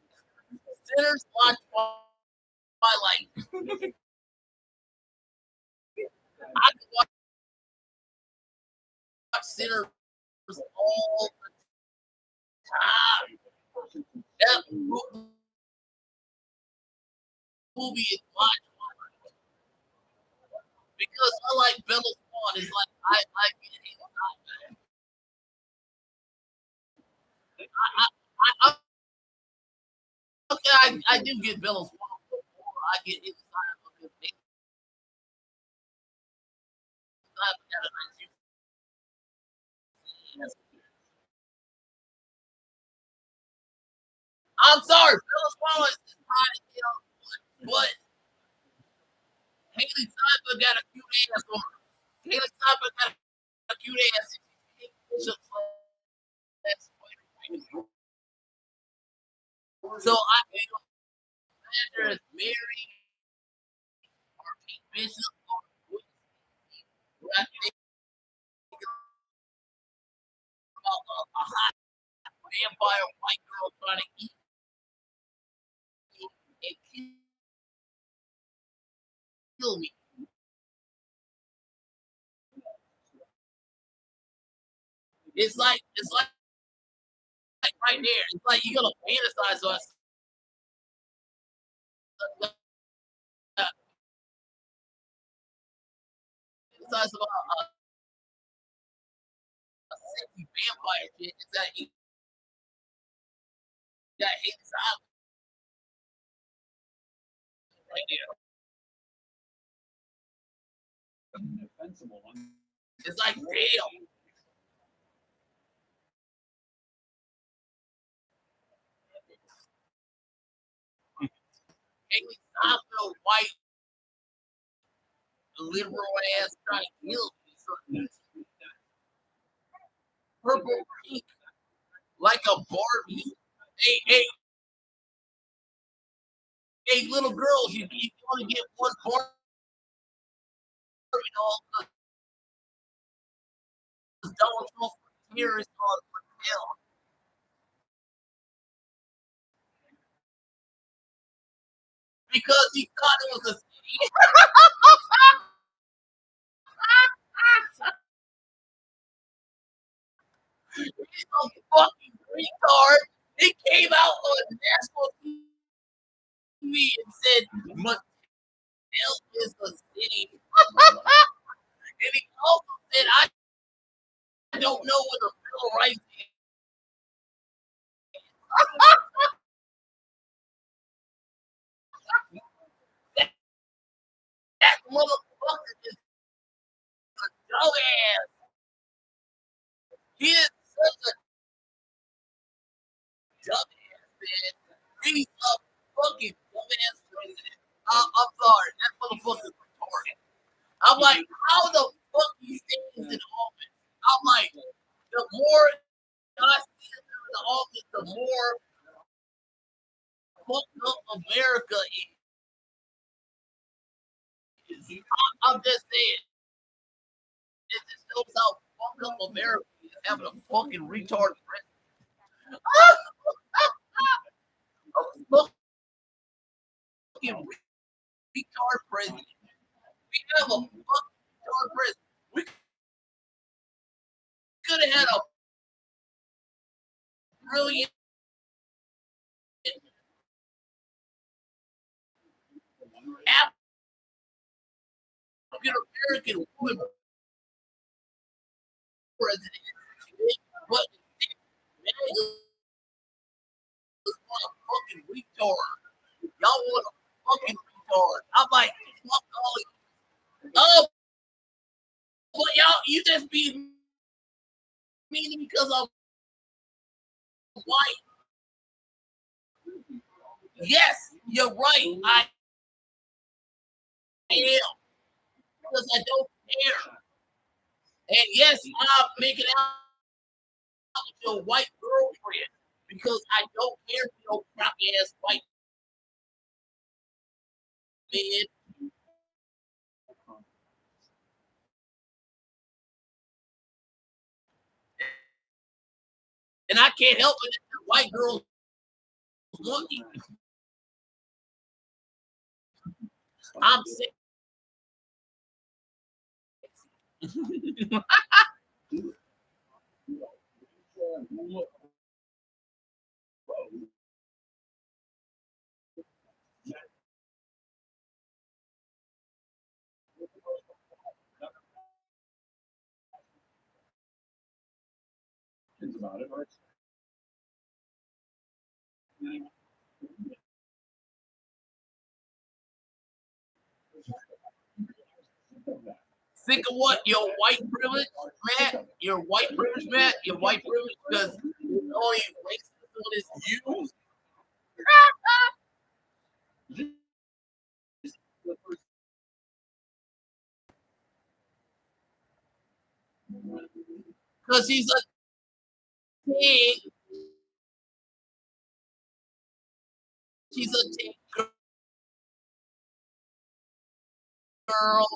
Sinners, my Twilight. I could watch Sinners all the time. That movie is my Twilight because unlike Bella Swan, is like I get it. I okay, I do get Bella Swan before I get inside of the I'm sorry, Bella Swan is trying to get on, but Haley Steinfeld got a cute ass on her. Haley Steinfeld got a cute ass. So I either as Mary or Kate Bishop or what I think about a hot vampire white girl trying to eat me and kill me. It's like right there. It's like you're gonna fantasize us. Fantasize about a sexy vampire shit. It's that you got hate silence right there. It's like damn. Haley Steinfeld white liberal ass trying to kill me. So purple pink like a Barbie. Hey, little girls, you only get one Barbie doll because Donald Trump terrorist on Brazil because he thought it was a city. He's a fucking retard. He came out on national TV and said Mattel is a city. And he also said, I don't know what the Bill of Rights is. That motherfucker is a dumbass. He is such a dumbass, man. He's a fucking dumbass president. I'm sorry, that motherfucker's retarded. I'm like, how the fuck he stays in office? I'm like, the more I see him in the office, the more fucked up America is. I'm just saying, it just shows how fucked up America is having a fucking retarded president. A fucking retard president. We have a fucking retard president. We could have had a brilliant African American woman president, but man, just want a fucking retard. Y'all want a fucking retard. I'm like, fuck all of you. Oh, but y'all, you just be mean because I'm white. Yes, you're right. I am because I don't care. And yes, I'm making out with your white girlfriend because I don't care for your crappy ass white man. And I can't help it if the white girls want me. I'm sick. About it, or Think of what? Your white privilege, Matt? Your white privilege, Matt? Your white privilege because only racism is used? Because he's a teen. She's a teen girl.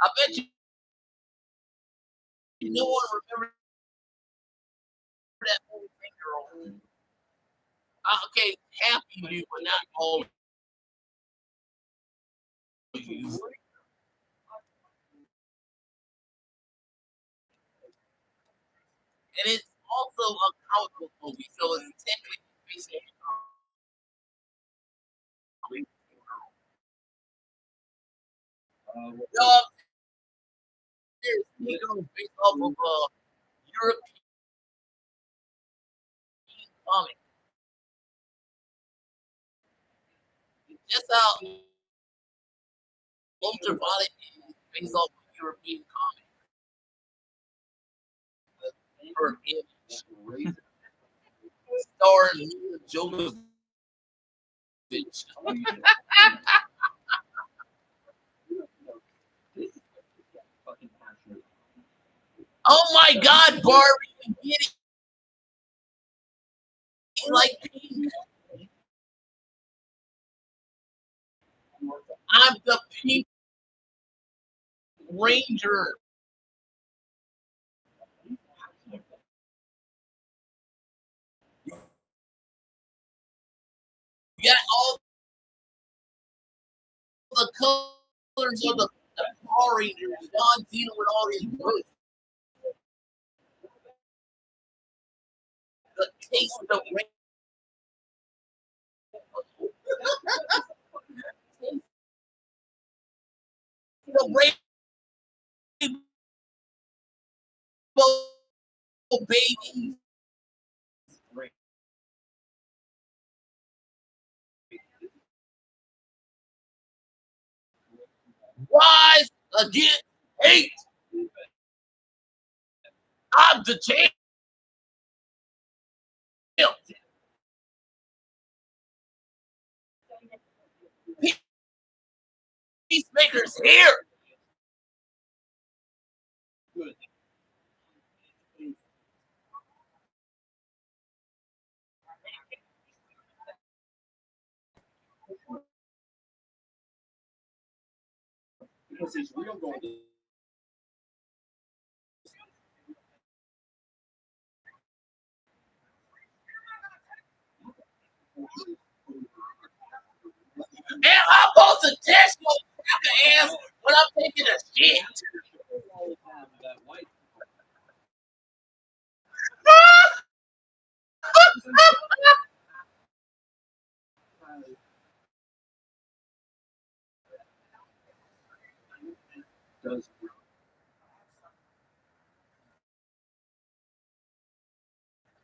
I bet you no one remember that movie, Teen Girl. Okay, half you do, but not all of you. And it's also a comic book movie, so it's technically based on Teen Girl. No, there's Teen Girl based off of a European comic. That's how Ultraviolet is based off of European comic. For image. Starring Mila Jovovich. Oh my God, Barbie, you get it? Like pink. I'm the Pink Ranger. You got all the colors of the Power Rangers. John Cena with all his books. The taste of the rainbow baby. Rise against hate. I'm the champ. Peacemaker's here. Good. Because his real goal is And I'm supposed to test your cracker ass when I'm taking a shit. that white does.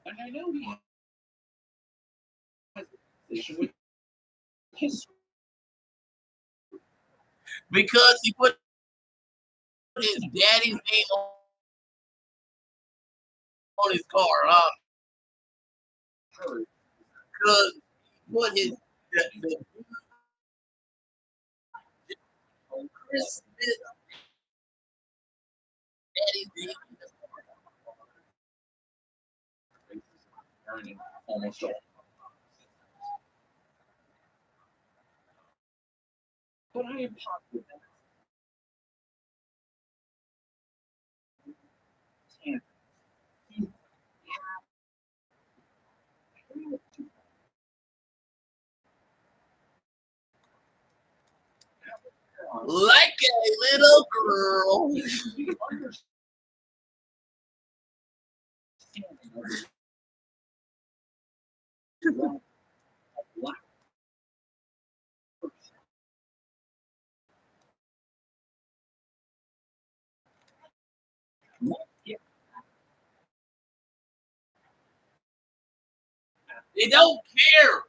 And I know he has a position with his Because he put his daddy's name on his car, huh? church. Because he put his the Chris Smith daddy's name on his Almost all. But I am positive that like a little girl. the understanding of the black person. They don't care.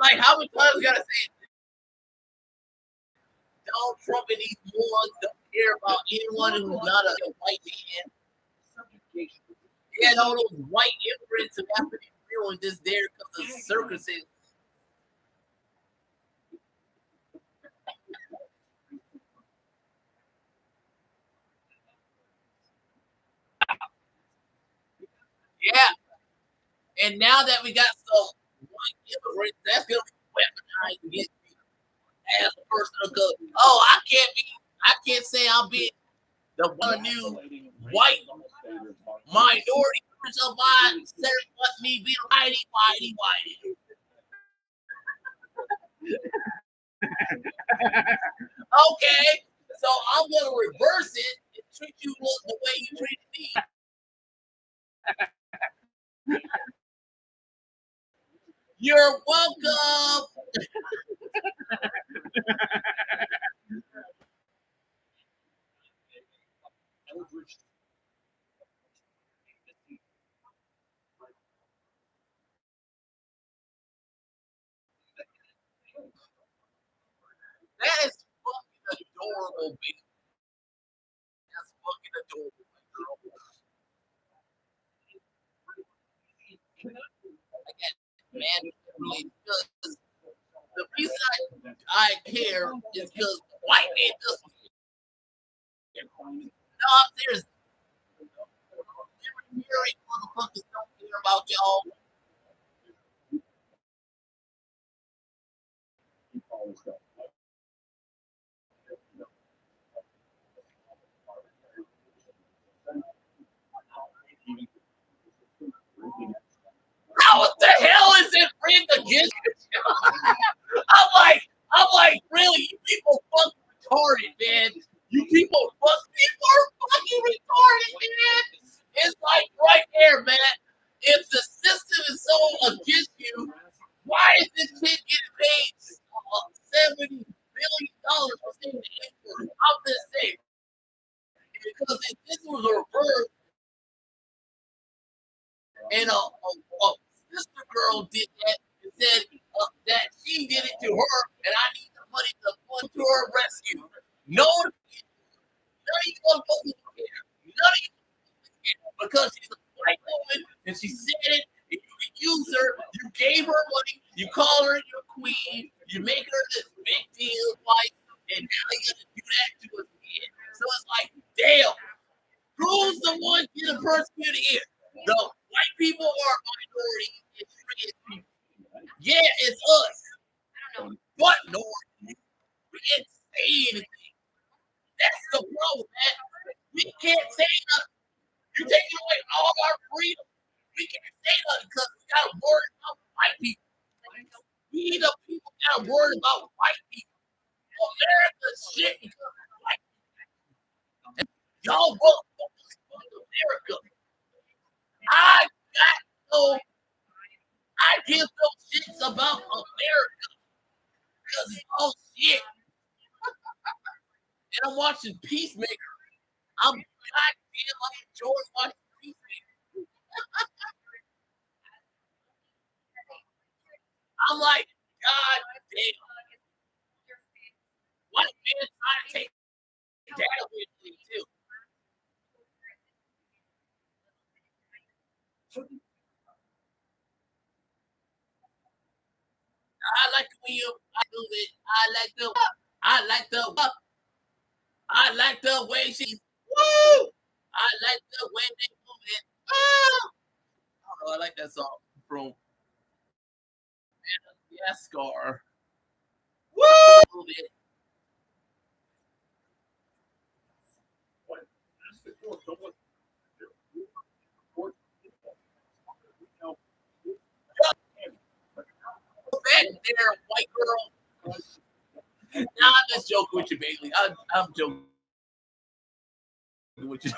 Like, how many times you gotta say it? Donald Trump and these morons don't care about anyone who's not a white man. They had all those white immigrants who have to be doing this there because of circuses. Yeah. And now that we got some white immigrants, that's gonna be weaponized against me as a person of color. Oh, I can't say I'm being the one new white minority of mine instead of me being whitey. Okay, so I'm gonna reverse it and treat you the way you treated me. You're welcome. That is fucking adorable, baby. That's fucking adorable, girl. Man, because the reason I care is because white man just no, there's motherfuckers don't care about y'all. How the hell is it rigged against you? I'm like, really? You people fucking retarded, man. You people are fucking retarded, man. It's like right there, man. If the system is so against you, why is this kid getting paid $70 billion for saying the N-word? I'm just saying. Because if this was a reverse, And a sister girl did that and said that she did it to her, and I need the money to put to her rescue. No, none of you motherfuckers care. None of you care because she's a white woman and she said it. And you can use her. You gave her money. You call her your queen. You make her this big deal wife, and now you got to do that to us again. So it's like, damn, who's the one getting persecuted here? The white people or minority and trans people? Yeah, it's us. But no, we can't say anything. That's the problem, man. We can't say nothing. You're taking away all our freedom. We can't say nothing because we got to worry about white people. We the people got to worry about white people. America's shit because of white people. And y'all vote for America. I got no, I give no shits about America because it's all shit. And I'm watching Peacemaker. I'm goddamn, I enjoy watching Peacemaker. I'm like, God damn, white man trying to take that away from me too. I like the way you I do it. I like the way she's woo. I like the way they move it. Oh, I like that song from Scar. Woo! Move it. Back there, white girl. Nah, I'm just joking with you, Bailey. I'm joking with you.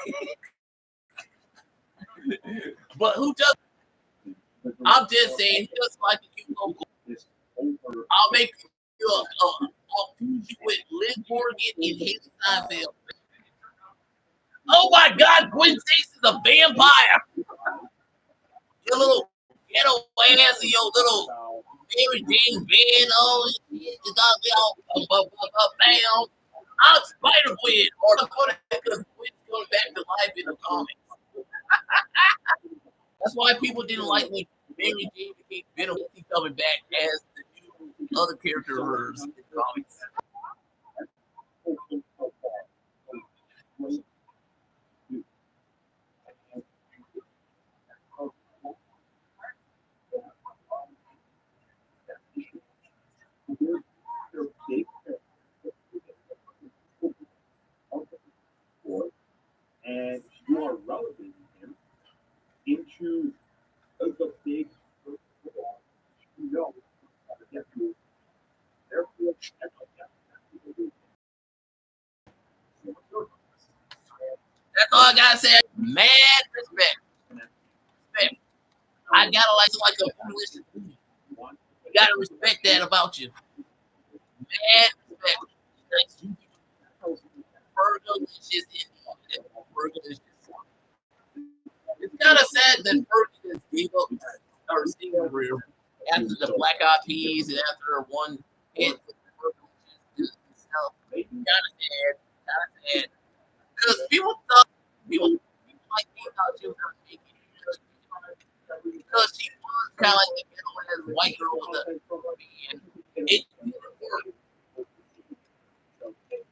But who does? I'm just saying, just like the cute local. I'll make you I'll fuse you with Liz Morgan and Haley Steinfeld. Oh my God, Gwen Stacy is a vampire. Your little ghetto ass and your little Mary Jane Van. Oh, it's got to be all bam. I'm Spider Gwen, or the because Gwen's going back to life in the comics. That's why people didn't like when Mary Jane became Venom. He's coming back as the new other characters in the comics. And you are relevant into the big, you know, therefore, That's all I gotta say. Mad respect. Respect. I gotta like a foolish. You gotta respect that about you. Mad respect. Fergalicious Indian. Fergalicious. It's kind of sad that Fergie just gave up her singing career after the Black Eyed Peas and after one hit with Fergalicious stuff. Kind of sad. Kind of sad. Because people like me thought she was gonna make it because she was kind of like the middle as white girl with the it didn't work.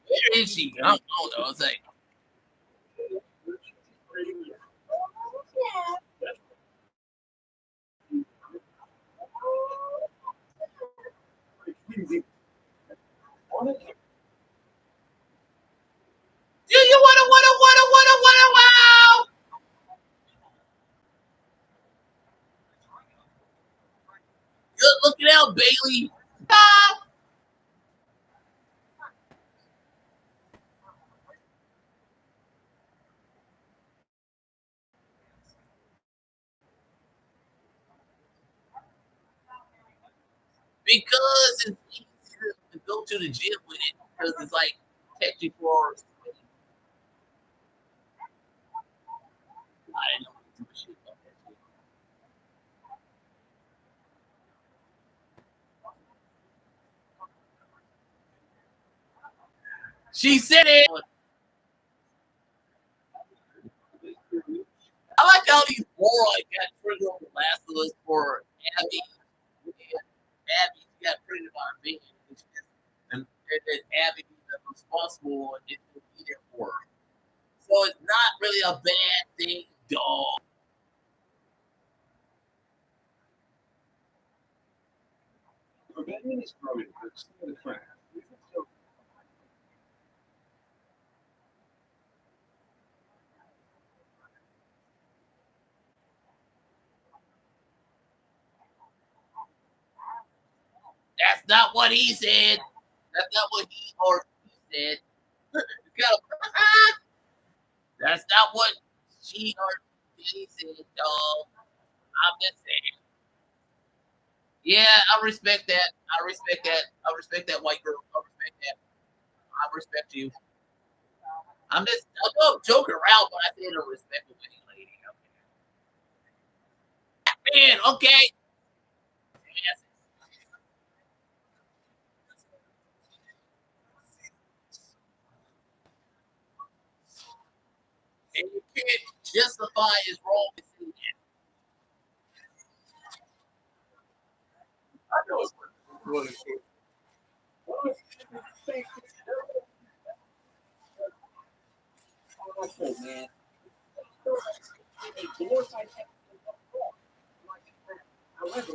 Where is she? I don't know. It's like do you wanna wow? Good looking out, Bailey. Ah! Because it's easy to go to the gym with it because it's like technically for I didn't know shit about that shit. She said it. I like how these morons got triggered on The Last of Us for Abby. Abby got triggered by me, and then Abby is responsible and didn't be there for her. So it's not really a bad thing, dog. Rebellion is growing with some of the crap. That's not what he said. That's not what he or she said. That's not what she or he said, dog. I'm just saying. Yeah, I respect that. I respect that. I respect that, white girl. I respect that. I respect you. I'm joking around, but I said a respectful way, lady. Man, okay. Yes. And you can't justify his wrong. I know it's what it's Man. However,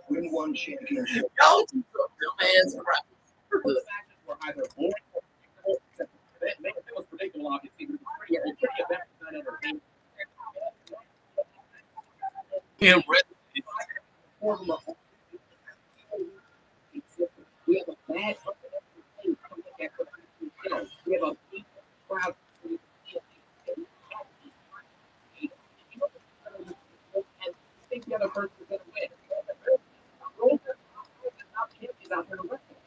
win one championship. Y'all do some dumbass crap. The factors were either boring or predictable. It was predictable, obviously, but it was pretty event not entertaining. Him We have a bad we have a big crowd. And think the other person is going to win.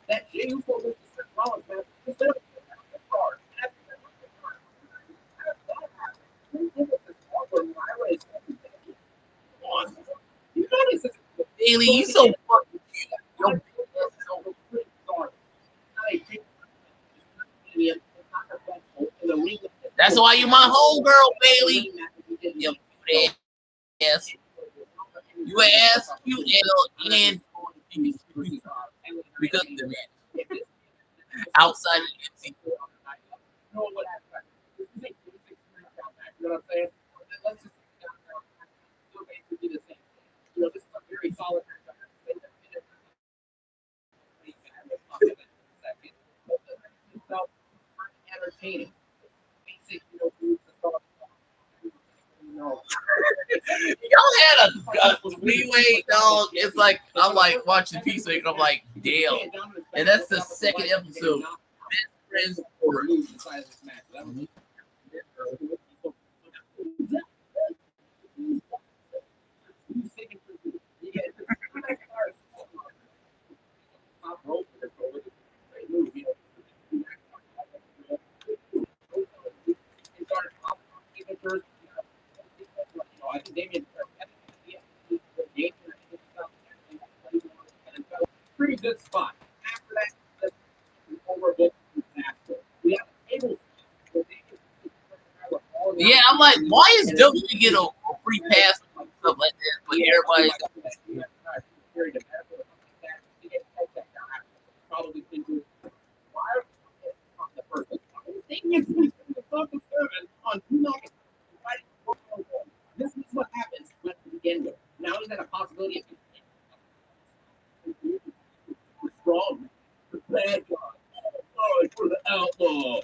That you for Mr. Rollins, man, is going to Bailey, you so fucking cute. That's why you my homegirl, Bailey. You cute ass. You an ass cute and because of the man. Outside of the MC. You know what I'm saying? Let's just basically the same. You know, this is a very solid. Entertaining. Basic, Y'all had a three-way dog. It's like I'm like watching Peacemaker. I'm like, damn. And that's the second episode. Best friends for pretty good spot. After that, overbooked disaster. We have a table. yeah, I'm like, why is W get a free pass and stuff like that? But everybody's probably thinking, why are the person? On this is what happens when we begin with. Now is that a possibility of strong, the bad guy, oh, for the outlaw.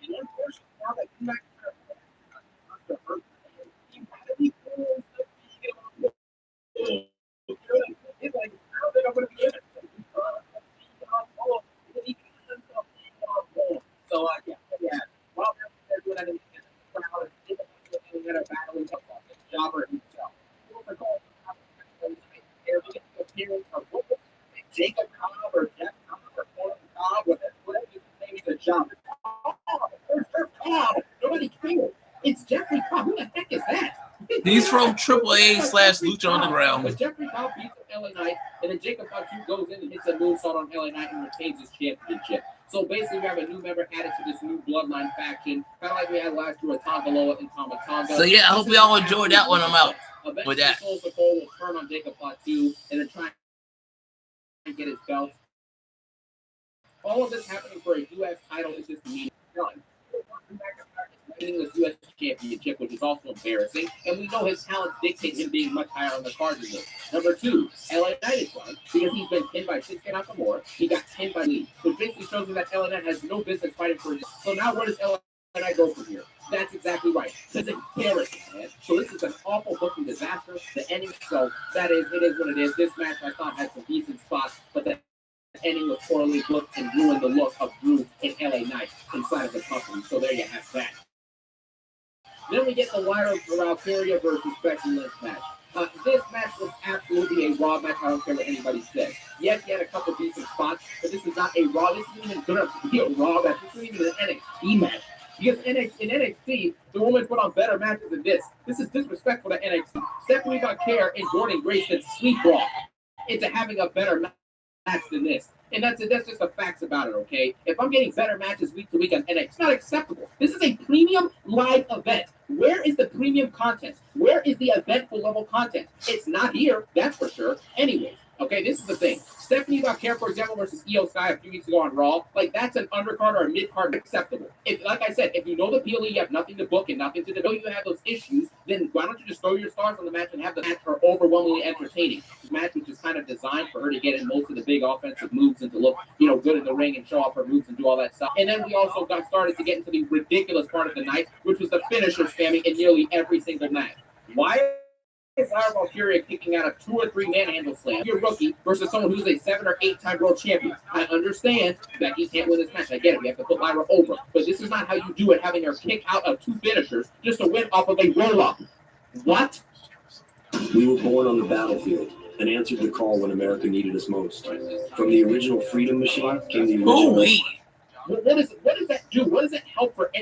And unfortunately, now that you so yeah. Well, they're doing that in the crowd. appearance of Jacob Cobb or Jeff Cobb or Corto Cobb, whatever you name is a job. Cobb. Nobody cares. It's Jeffrey Cobb. Who the heck is that? He's from AAA/Lucha Underground. But Jeffrey Cobb beats LA Knight, and then Jacob Cobb goes in and hits a moonsault on LA Knight and retains his championship. So basically, we have a new member added to this new bloodline faction, kind of like we had last year with Tongaloa and Tomatonga. So yeah, I hope we all enjoyed that one. I'm out with that. Soul Soul will turn on Jacob Fatu and then try and get his belt. All of this happening for a U.S. title is just mean done. Winning the U.S. championship, which is also embarrassing, and we know his talents dictate him being much higher on the card than this. Number 2, LA Knight is one because he's been pinned by Shinsuke Nakamura. He got pinned by Lee, which basically shows me that LA Knight has no business fighting for him. So now where does LA Knight go from here? That's exactly right. It's embarrassing, man. So this is an awful booking disaster. The ending, so that is, it is what it is. This match I thought had some decent spots, but the ending was poorly booked and ruined the look of Drew and LA Knight inside of the company. So there you have that. Then we get the Lyra Valkyria versus Becky Lynch match. This match was absolutely a Raw match. I don't care what anybody says. Yes, he had a couple decent spots, but this is not a Raw. This isn't even good enough to be a Raw match. This isn't even an NXT match. Because in NXT, the women put on better matches than this. This is disrespectful to NXT. Stephanie Vaquer and Jordan Grace did sleepwalk into having a better match than this. And that's just the facts about it, okay? If I'm getting better matches week to week on NXT, it's not acceptable. This is a premium live event. Where is the premium content? Where is the eventful level content? It's not here, that's for sure. Anyways, okay, this is the thing. Stephanie Vaquer, for example, versus Io Sky a few weeks ago on Raw, like that's an undercard or a mid-card acceptable. If, like I said, if you know the PLE, you have nothing to book and nothing to do, you have those issues, then why don't you just throw your stars on the match and have the match are overwhelmingly entertaining? This match which is kind of designed for her to get in most of the big offensive moves and to look, good in the ring and show off her moves and do all that stuff. And then we also got started to get into the ridiculous part of the night, which was the finisher spamming in nearly every single match. Why is Lyra Valkyria kicking out a 2 or 3 manhandle slam? You're a rookie versus someone who's a 7 or 8 time world champion. I understand Becky can't win this match. I get it. We have to put Lyra over. But this is not how you do it, having her kick out of 2 finishers just to win off of a roll-up. What? We were born on the battlefield and answered the call when America needed us most. From the original Freedom Machine came the original... What does that do? What does it help for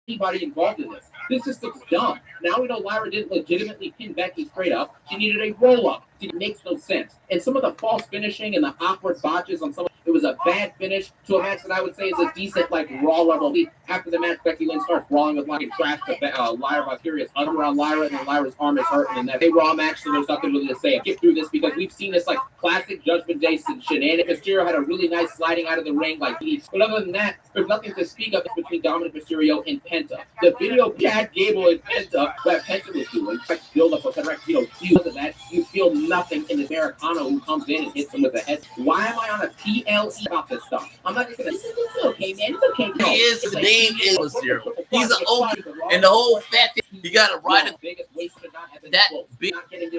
anybody involved in this? This just looks dumb. Now we know Lyra didn't legitimately pin Becky straight up. She needed a roll-up. It makes no sense. And some of the false finishing and the awkward botches on some, it was a bad finish to a match that I would say is a decent, Raw level. After the match, Becky Lynch starts brawling with trash to Lyra Valkyria's arm around Lyra, and then Lyra's arm is hurt, and then a Raw match, so there's nothing really to say. I skip through this because we've seen this classic Judgment Day shenanigans. Mysterio had a really nice sliding out of the ring, but other than that, there's nothing to speak of between Dominic Mysterio and Penta. The video Chad Gable and Penta, that Penta was doing, build up a correct, feels of that. You feel nothing in this Americano who comes in and hits him with a head. Why am I on a PLE about this stuff? I'm not just gonna. It's okay, man. It's okay. No, his name is Mysterio. He's an old, and the whole fact that you got to ride it. That big, not getting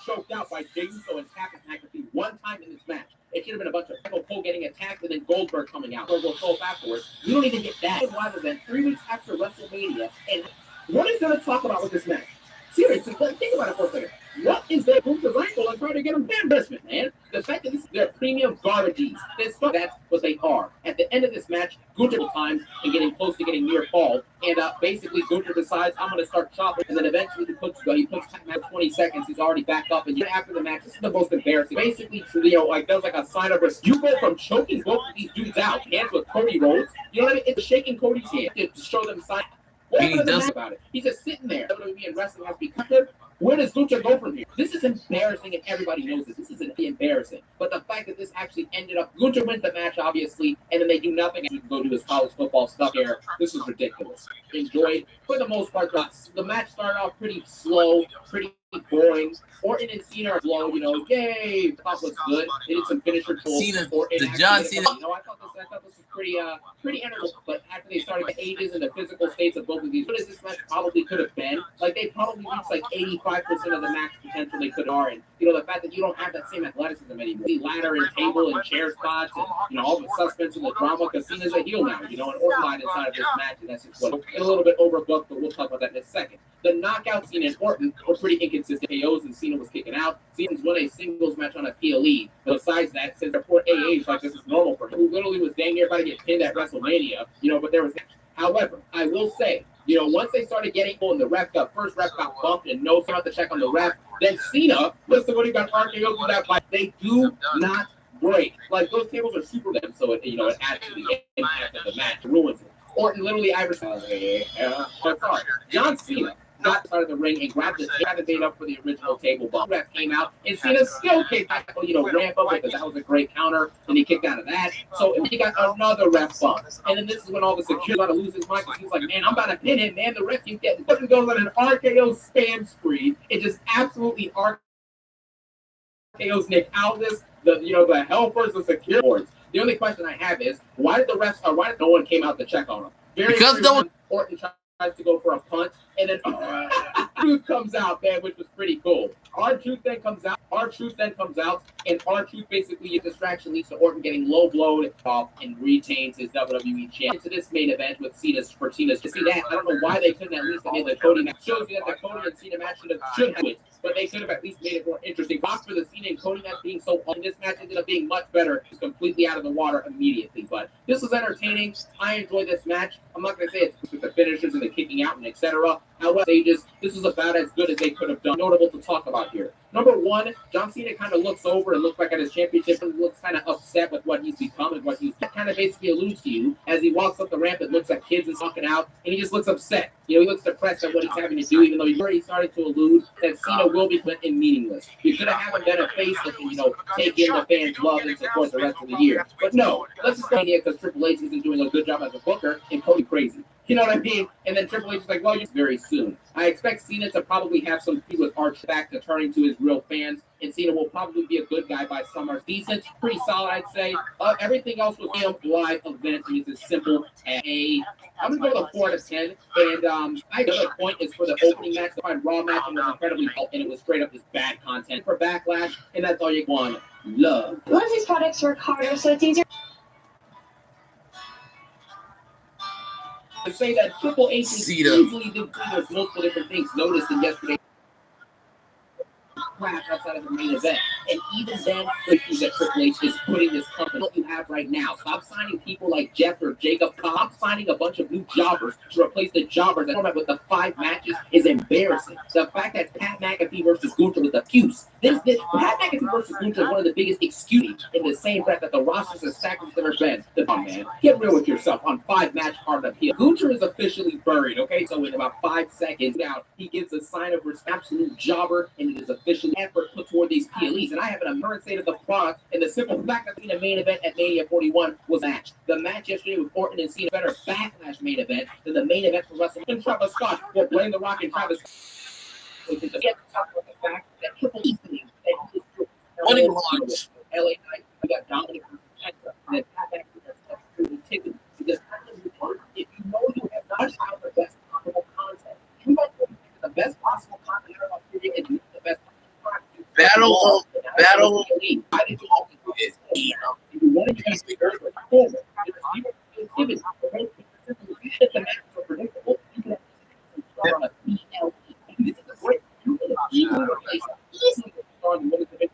choked out by Jey Uso and Patrick McAfee one time in this match. It should have been a bunch of people Cole getting attacked and then Goldberg coming out. Or we'll go afterwards. You don't even get that. Rather than 3 weeks after WrestleMania, and what is there to talk about with this match? Seriously, think about it for a second. What is their Gunther's ankle and trying to get them embarrassment, man? The fact that they're premium garbages. That's what they are. At the end of this match, Gunther times and getting close to getting near fall, and basically Gunther decides I'm going to start chopping, and then eventually he puts time out 20 seconds. He's already back up, and after the match, this is the most embarrassing. Basically, there's a sign of risk. You go from choking both of these dudes out, hands with Cody Rhodes. You know what I mean? It's shaking Cody's hand to show them sign. What about it? He's just sitting there. WWE and wrestling has become him. Where does Lucha go from here? This is embarrassing, and everybody knows it. This isn't embarrassing. But the fact that this actually ended up, Lucha wins the match, obviously, and then they do nothing, and he can go do his college football stuff here. This is ridiculous. Enjoyed, for the most part, the match started off pretty slow, pretty boring. Orton and Cena are slow, yay, pop was good. They did some finisher tools. The John Cena. I thought this was pretty entertaining, but after they started the ages and the physical states of both of these, what is this match probably could have been? They probably reached 85% of the max potential they could are, and the fact that you don't have that same athleticism anymore. The ladder and table and chair spots and all the suspense and the drama, because Cena's a heel now, and Orton lied inside of this match, and that's just a little bit overbooked, but we'll talk about that in a second. The knockout scene in Orton were pretty inconsistent. KOs and Cena was kicking out. Cena's won a singles match on a PLE. Besides that, since they're 4 AAs, like this is normal for him, who literally was dang near about to get pinned at WrestleMania, but there was. However, I will say, once they started getting and the first ref got bumped and no someone to check on the ref, then Cena, listen when he got RKO through that fight, they do not break. Like, those tables are super them, so it adds to the impact of the match, ruins it. Orton literally sorry, John Cena got out of the ring and grabbed the bait up for the original table bump. Ref came out and Cena still kicked back, ramp up because that was a great counter, and he kicked out of that. So he got another ref bump. And then this is when all the security about to lose his mind. He's like, man, I'm about to pin him, man. The ref keeps getting goes on an RKO spam spree. It just absolutely RKO's Nick Aldis, the helpers, the security boards. The only question I have is, why did no one came out to check on him? Because no one. Orton tries to go for a punt, and then R-Truth comes out, man, which was pretty cool. R-Truth then comes out, and R-Truth basically a distraction leads to Orton getting low blowed off and retains his WWE champ. Into this main event with Cena's to see that, I don't know why they couldn't at least have made the Cody match. Shows you that the Cody and Cena match should have it, but they could have at least made it more interesting. Box for the Cena and Cody match being so on, this match ended up being much better. It's completely out of the water immediately, but this was entertaining. I enjoyed this match. I'm not going to say it's with the finishes and the kicking out and etc. However, this is about as good as they could have done. Notable to talk about here. Number one, John Cena kind of looks over and looks back at his championship and looks kind of upset with what he's become and what he's kind of basically alludes to you as he walks up the ramp and looks at kids and walking out, and he just looks upset. He looks depressed at what he's having to do, even though he's already started to allude that Cena will be put in meaningless. You could have had a better face that can, take in the fans' love and support the rest of the year. But no, let's just go here because Triple H isn't doing a good job as a booker and Cody crazy. You know what I mean? And then Triple H is like, well, you're very soon. I expect Cena to probably have some feud with R-Truth back to turning to his real fans, and Cena will probably be a good guy by summer. Decent, pretty solid, I'd say. Everything else was a live event, and it's as simple as I'm going to go with a 4 out of 10. And another point is for the opening match, the Raw match, and was incredibly well, and it was straight up just bad content for Backlash, and that's all you want. Love. A lot of these products work harder, so it's easier. To say that Triple H is easily did there's multiple different things noticed in yesterday outside of the main event. And even then, that Triple H is putting this company what you have right now. Stop signing people like Jeff or Jacob. Stop signing a bunch of new jobbers to replace the jobbers that format with the 5 matches is embarrassing. The fact that Pat McAfee versus Gunther was the fuse. Pat McAfee versus Gunther is one of the biggest excuses in the same breath that the rosters are stacked with their beds. Come on, man. Get real with yourself on 5 match card appeal. Gunther is officially buried, okay? So in about 5 seconds now, he gives a sign of absolute jobber, and it is officially effort put toward these PLEs. And I have an immense state of the product, and the simple fact that the main event at Mania 41 was match. The match yesterday with Orton and Cena better Backlash main event than the main event for WrestleMania. And Travis Scott will blame The Rock and Travis. So to talk about the fact that Triple H Money launch. LA Knight, we got Dominic and then Pat McAfee ticket because if you know you have not found the best possible content, you might be the best possible content on TV and do the best Battle. I did all this. If you want to use the earth with forward, if it's the match are predictable, you can start on a PLE. This is a great. You can easily replace easily start and win the big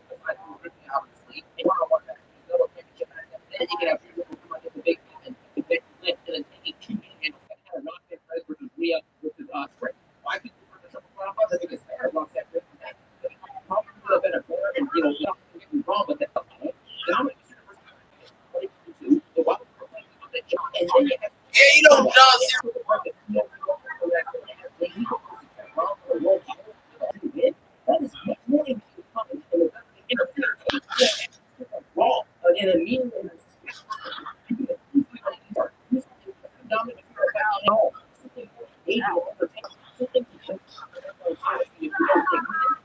obviously. And one that another championship match, then you can have the big and the big flip and then take 2 and kind of knock that price versus Rhea versus Osprey. Why people for the triple crown? I think it's fair to that match. Probably would have been a better and not get me wrong, but that Dominic and then you have John that is much more wrong in a meeting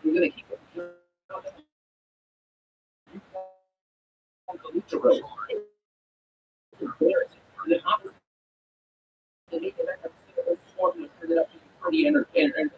you're going to keep pretty entertaining.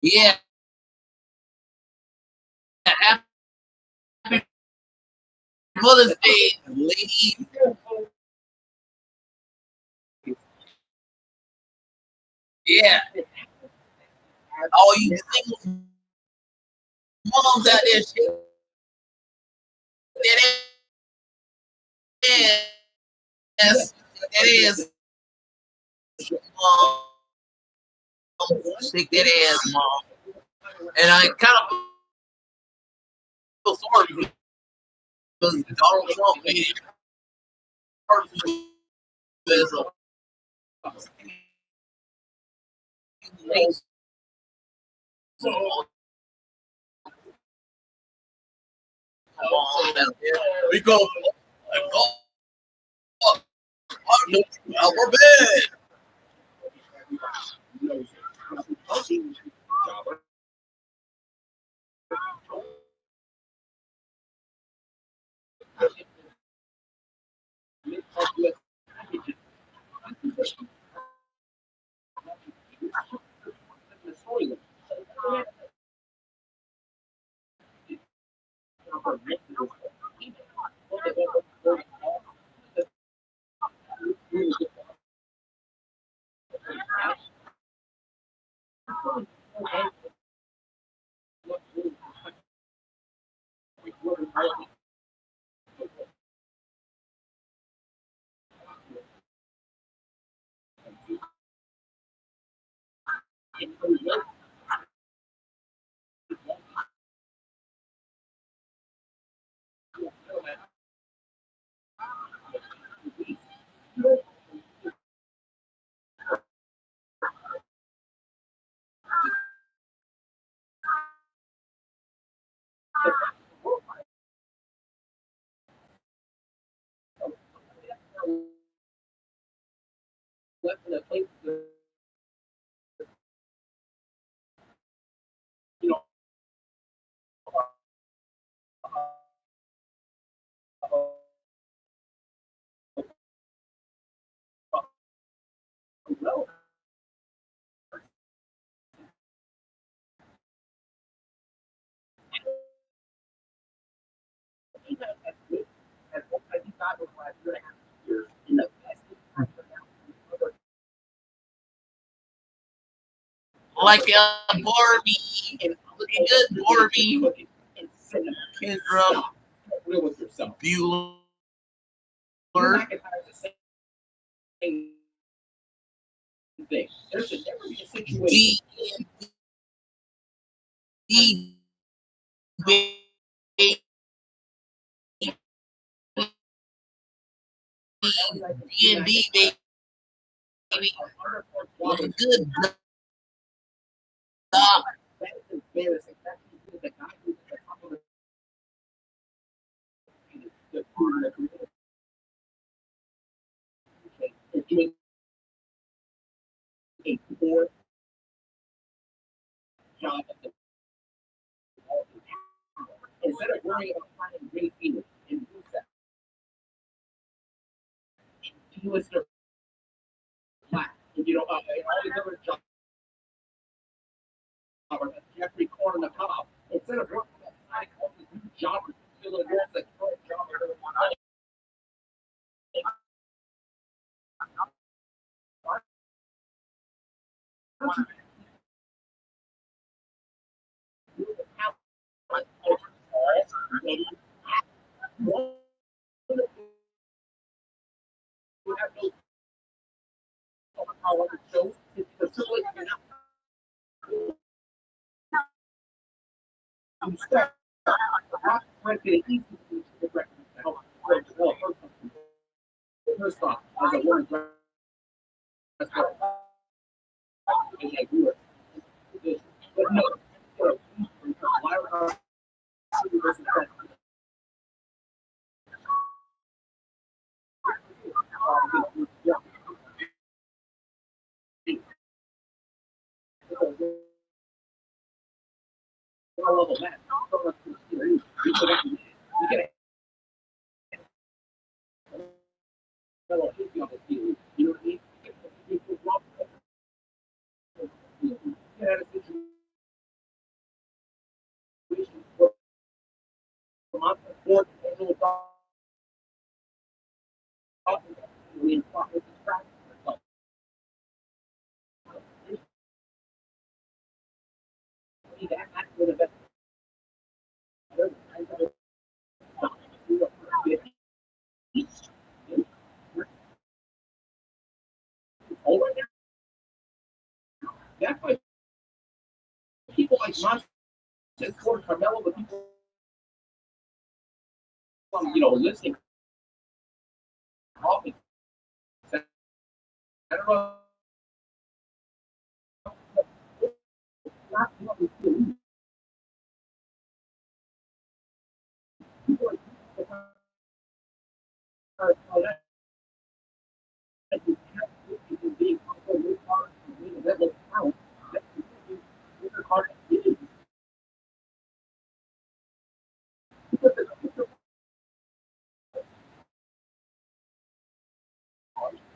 Yeah. Happy Mother's Day, ladies. Yeah. All you single moms out there, shake that ass. That ass, mom. Shake that ass, mom. And I kind of feel sorry because Donald Trump made it personal. We go, we're bad. Like a Barbie, looking good, Barbie. Kendra Bueller. There should never be a situation. D&D, baby. Looking good, dog. job of developing instead of worrying about finding great feelings and do that. Do it their flat. If you know, all these other jobs, or Jeffrey Corn on the top, instead of working on finding all these new jobs, fill in roles that current job or everyone else. First off, as a woman, but no, level man. You get fellow hippie on the field. You know what I mean? Get out of situation where I'm afford annual we talk with this practice. That's the best. That's why people like Montez Ford, Carmelo, the people listening, coffee. I don't know. Not what we do. People like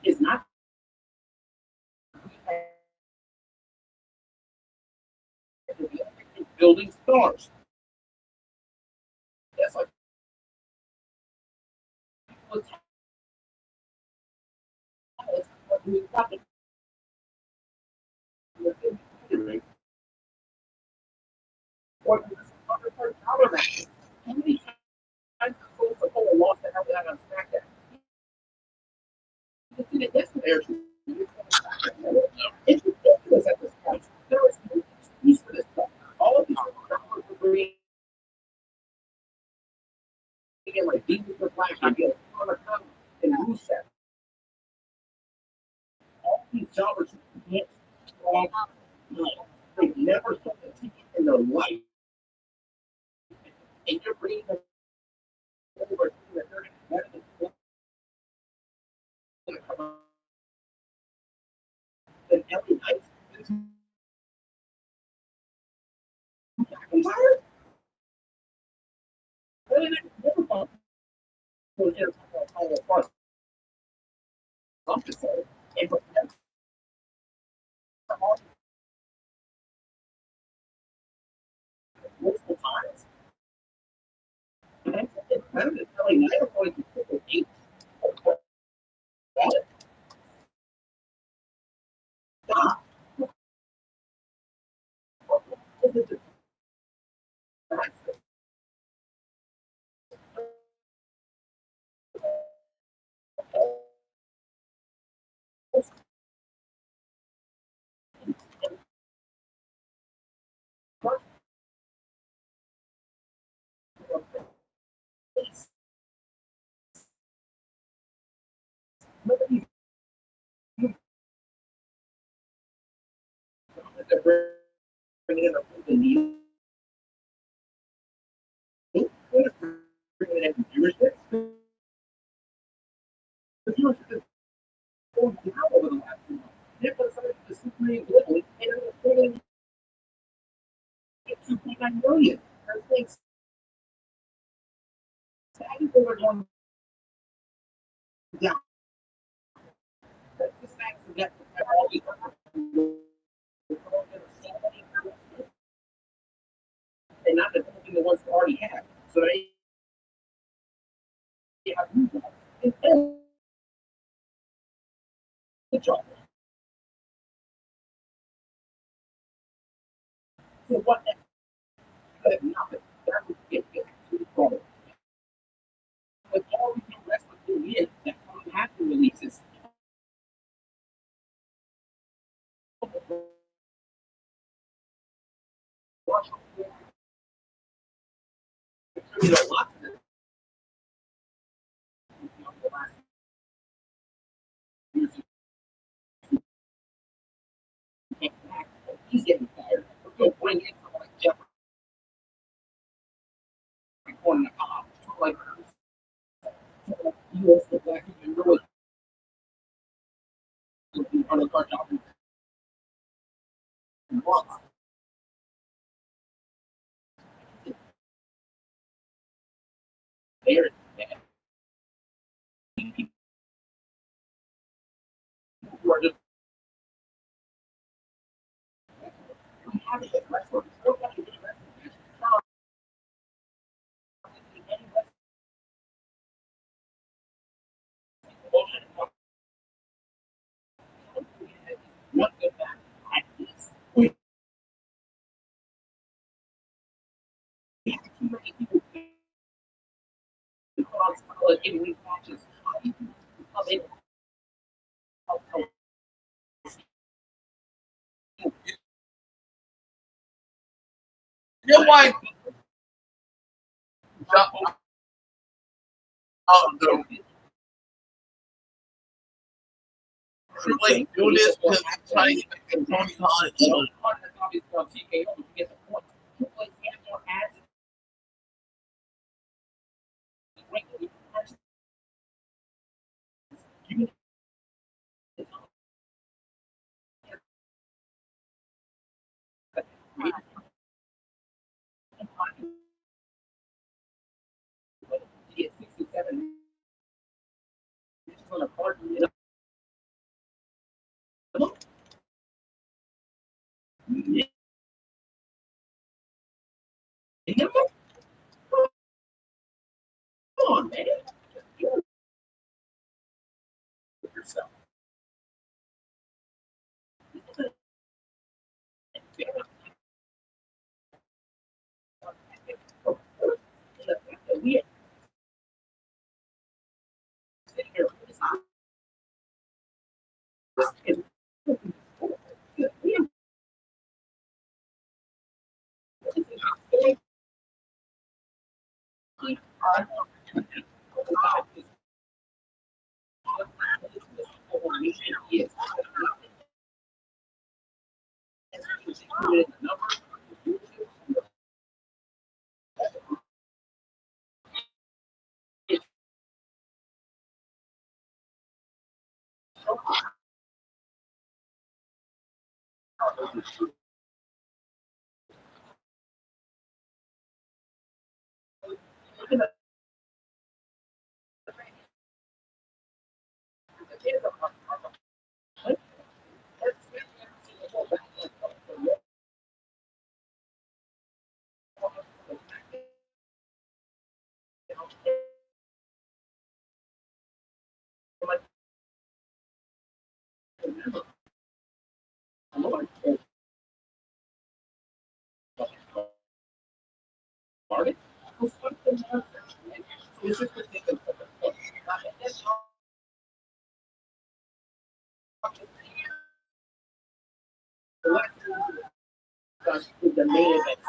is not building stars. Yes, like we got it. Or how many times the Colts have lost the hell they had on SmackDown? You did it yesterday or two. It's ridiculous at this point. There is no excuse for this stuff. All of these are bringing in like Dean with Black, I get on a comment and Rusev. All these jobbers who can't strong, they've never sold a ticket in their life. And you're bringing them over to the third and then every night. I'm tired. Really never fun. So here's how fun. I'm just saying. And but multiple times. And it's kind of telling me I'm going to put an 8. Stop. Bringing in the needle. Bringing in viewership. The viewership is going down over the last 2 months. They've done something to Superman globally, and $1.9 million. Those things. I think they were going down. That's the facts of that. I've always and not developing the ones we already have. So they have new jobs. Good job. So what next? But if nothing, that would get to the problem. But all we do rest of the year, that's why we have to release this. You know, lots of it. He's getting fired. We'll bring in someone like Jeffrey Corn the cop. Like, U.S. the black people really looking for the cartel. There's people who are just having it. Let's work. What the fact is, we have too many people on solid in week matches. You know why? Triple H do this because they're trying to get Tony Khan and Come on, man. Yourself. We sit here. Yes. The main event.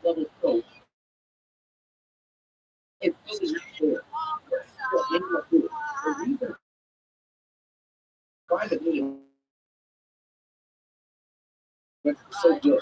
Level coach. It's really not fair. The reason why the meeting was so good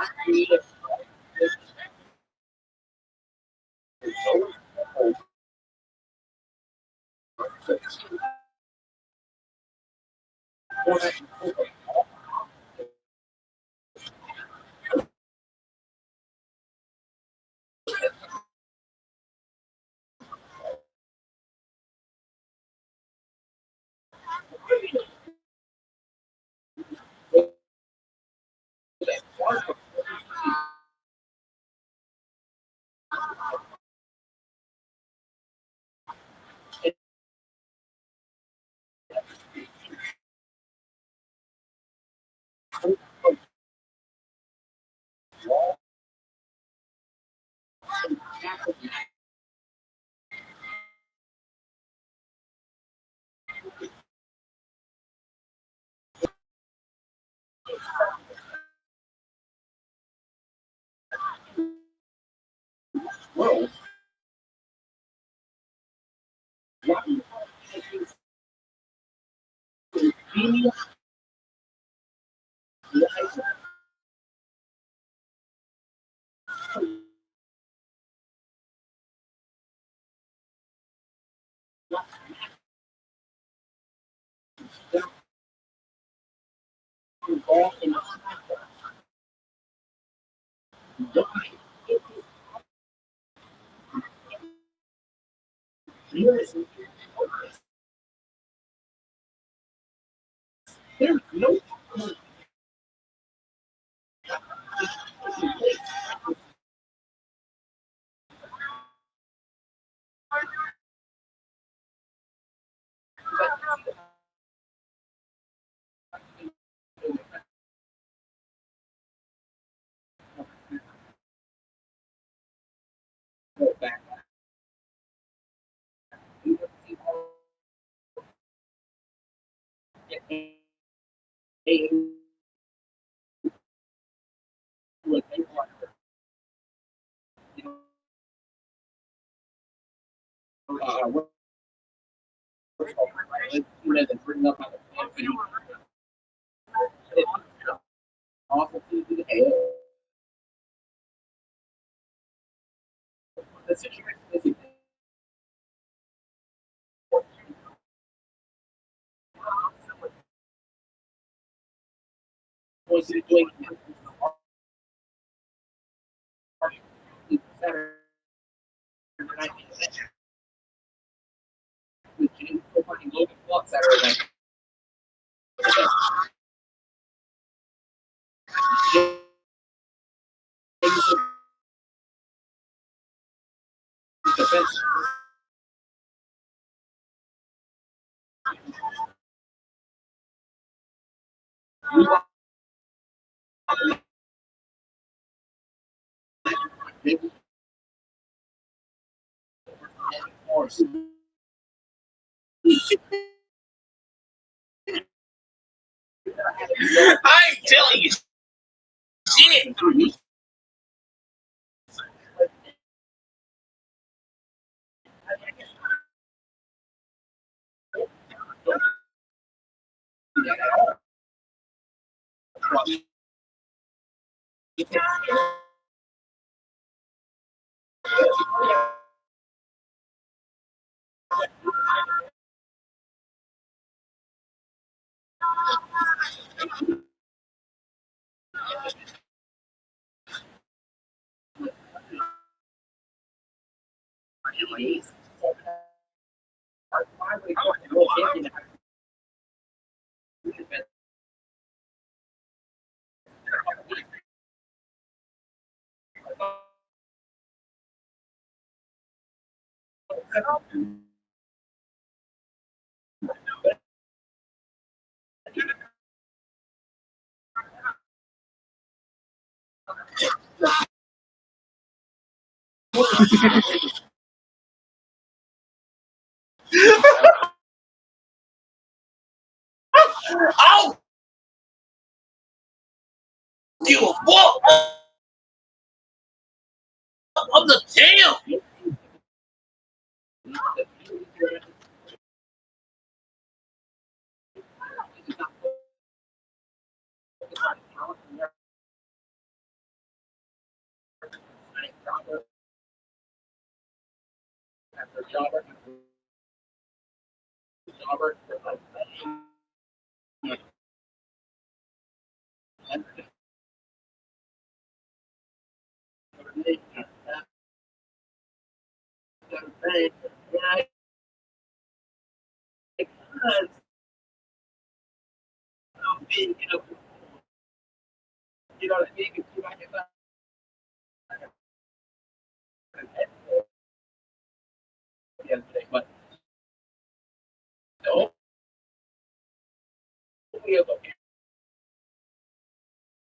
I ain't telling you shit. I don't give a fuck. I'm the champ. Jobber. You know what I mean? But no, we have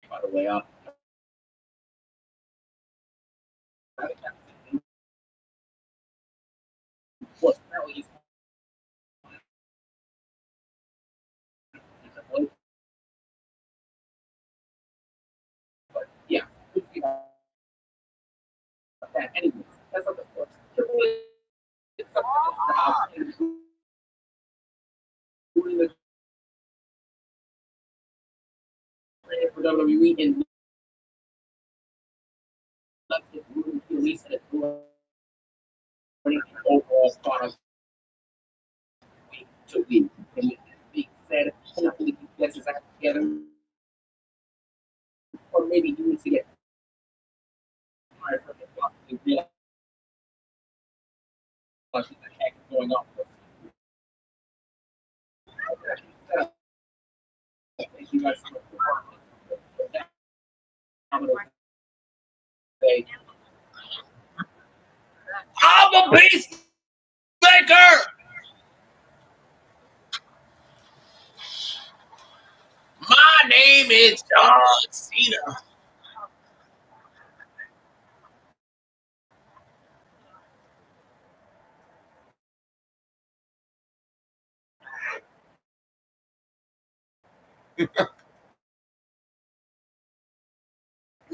by the way, what's apparently but yeah, that anyways, that's not the point. It's doing the for WWE and left it moving to release it overall product week to week. And being said, hopefully he gets his act together, or maybe he needs to get fired from it, possibly realize what the heck is going on. Thank you guys so much for I'm a peacemaker. My name is John Cena.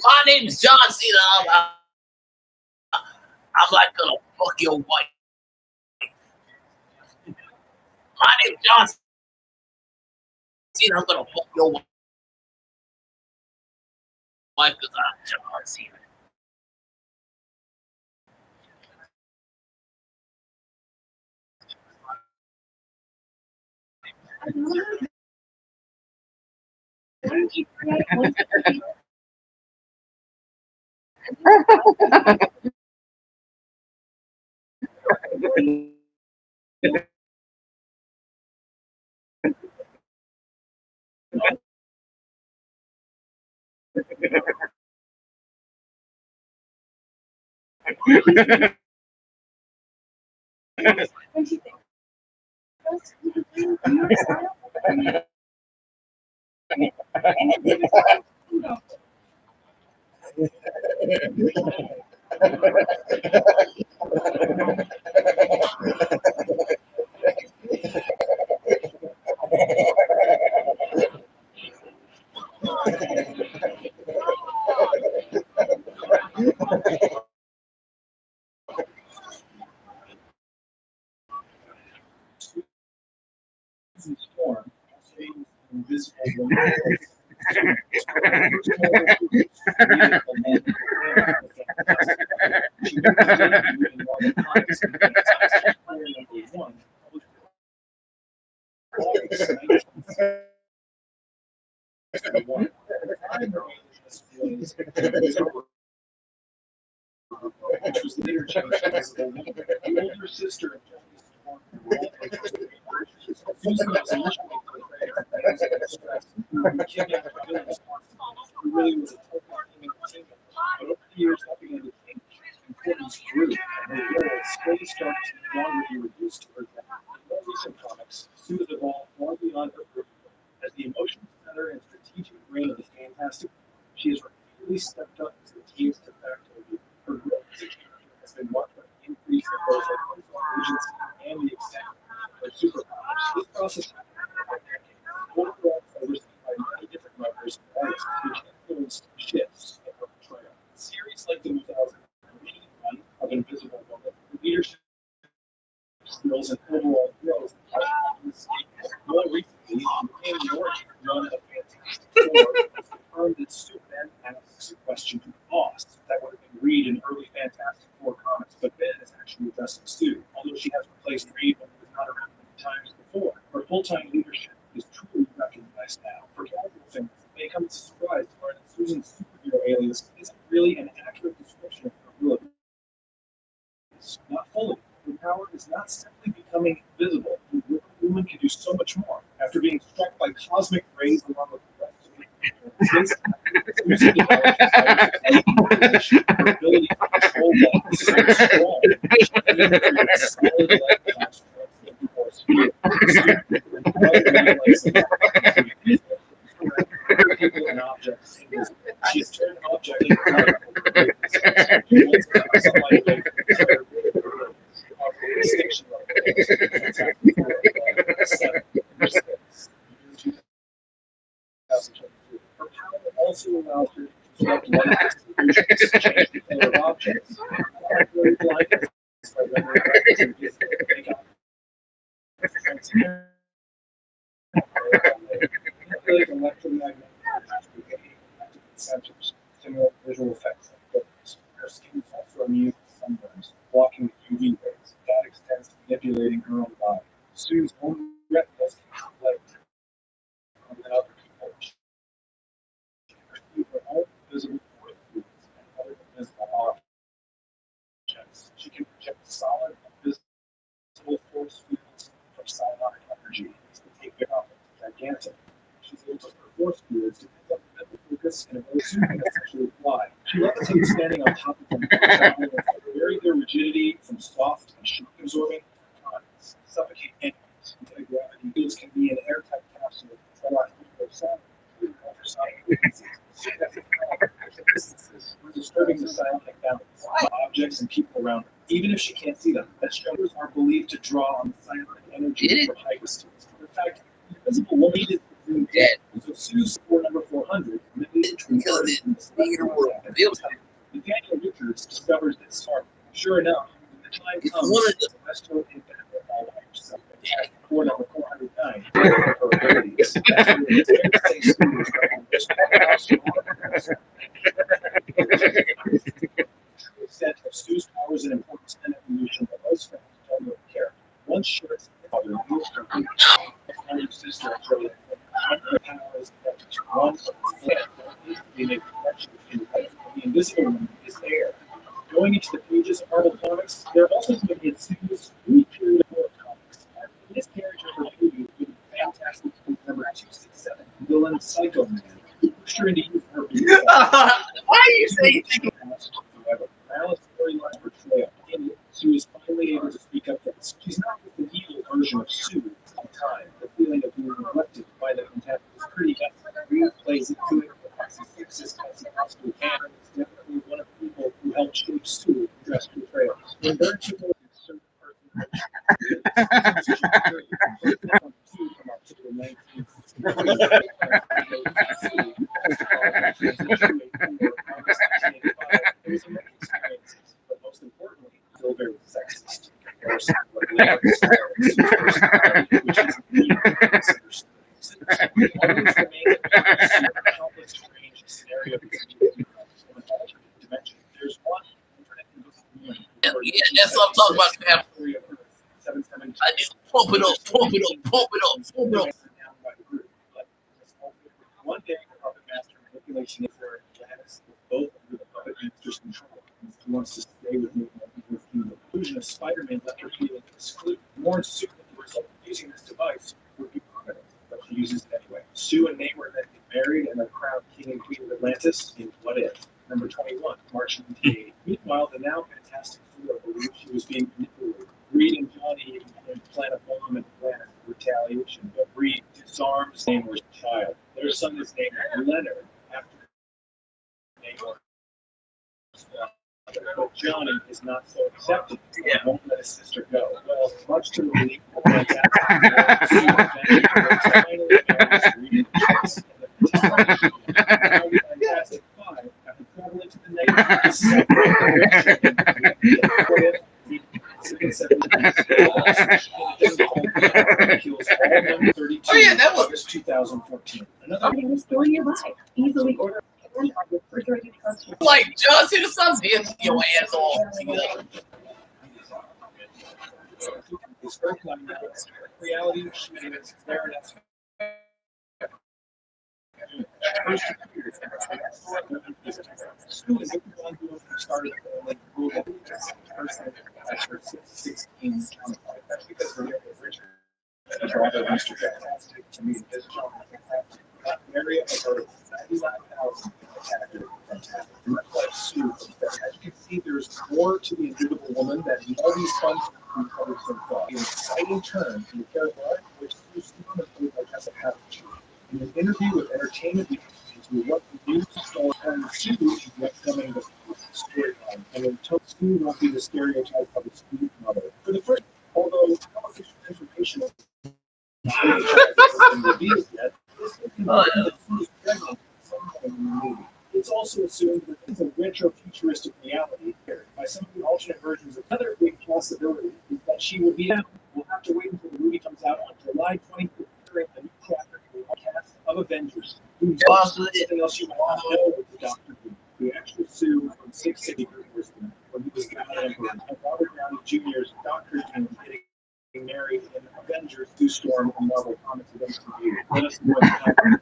My name is John Cena. I'm like gonna fuck your wife. My name is John Cena. I'm gonna fuck your wife because I'm John Cena. Storm, invisible which was later changed as the older sister of Susan was initially portrayed as kidnapped by villains, who really was a total female. But over the years, that began to change. Importance grew, and her role slowly started to no longer be reduced to her death. In more recent comics, Sue has evolved far beyond her group. As the emotional center and strategic brain of the Fantastic Four, she has repeatedly stepped up as the team's de facto leader. Her growth as a character has been marked by an increase in both her personal agency and the extent of her superpowers. This process happened over a decade. Overall, overseen by many different writers and artists, which influenced shifts in her portrayal. Series like the 2001 of Invisible Woman, her leadership skills and fans may come as a surprise to learn that Susan's superhero alias isn't really an accurate description of her abilities. Not fully. Her power is not simply becoming invisible. The woman can do so much more. After being struck by cosmic rays along with the rest of the Susan developed her ability to control that is so strong. She can even create solid light constructs that force field. People and objects. She has turned objects into light. She wants to sunlight away from extinction level. Her power also allows her to select light distributions to change the color of objects. Very blind by rendering records and makeup transparent. Electromagnetic sensors stimulate visual effects like focus. Her skin is also immune to sunburns, blocking the UV rays. That extends to manipulating her own body. Sue's own retinas can reflect than other people. She can perceive her own visible force fields and other invisible objects. She can project solid and visible force fields from psionic energy. This can take big up gigantic. She's able to put force fields to pick up the mental focus and avoid can essentially fly. She levitates standing on top of them, very their rigidity from soft and shock absorbing components. Suffocate enemies. Anti-gravity fields can be an airtight capsule with retroactively sound, including ultrasonic frequencies. We're disturbing the psionic balance of objects and people around her, even if she can't see them. Astronomers are believed to draw on the psionic energy from high distance. In fact, the invisible woman is dead. So Sue's for number 400. Nathaniel Richards discovers this spark. Sure enough, when the time comes, the Western impact of all herself. For number 409, her abilities. The true extent of Sue's powers and importance and evolution that most fans don't really care. One short sister the powers that one the invisible one is there. Going into the pages of Marvel Comics, they're also going to be a series brief period of horror comics. This character for movie has been fantastic number 267, villain Psycho Man. Who pushed her into using her Why are you saying however, Malice storyline portrayal. Sue is finally able to speak up for this. She's not just an evil version of Sue at the time. The feeling of being neglected by the contempt is pretty evident. Who plays into it? Canon is definitely one of the people who helped shape Sue dress portrayal. When there are people in certain but most importantly, still very sexist. Yeah, that's what I'm talking about, man. I just pump it up. One day, the puppet master manipulation is there, and Janice is both under the puppet master's control. She wants to stay with me. The conclusion of Spider-Man left her feeling excluded. More Sue that the result of using this device would be permanent, but she uses it anyway. Sue and Namor then get married and are crowned king and queen of Atlantis in What If? Number 21, March 1980. Meanwhile, the now fantastic Fleur believed she was being manipulated. Reed and Johnny even began to plan a bomb at the planet for retaliation, but Reed disarms Namor's child. Their son is named Leonard after Namor. But Johnny is not so accepting. He won't let his sister go. Well, much to the relief of the Fantastic Five, after traveling to the Oh yeah, that was 2014. Another story you like. Easily order. Like Johnson or something, your ass off. Reality, first appeared in Sue is the one who started the family who had just person at her 16 counterpart. That's because her name was Richard. His brother, Mr. Fantastic, to me, his job not marry a bird, 99,000 attacked fantastic. Like Sue, as you can see, there's more to the Invisible Woman than all these fun we've covered so far. An exciting turn in the character arc, which Sue Storm played by Tessa Havage. In an interview with Entertainment Weekly, into what the new story and Sue is the upcoming storyline, and in total, Sue won't be the stereotype of a sweet mother. For the first, although no official information isn't revealed yet, this will be the first pregnant sometime in the movie. It's also assumed that it's a retro-futuristic reality by some of the alternate versions. Another big possibility is that she will be out. We'll have to wait until the movie comes out on July 25th. A new chapter in the cast of Avengers. Something else you want to know with the Doctor Who. The actual Sue from 660 when he was Emperor, and Robert Downey Jr.'s Doctor Doom getting married in Avengers, Sue Storm, and Marvel Comics of MCU. Let us know what's happening.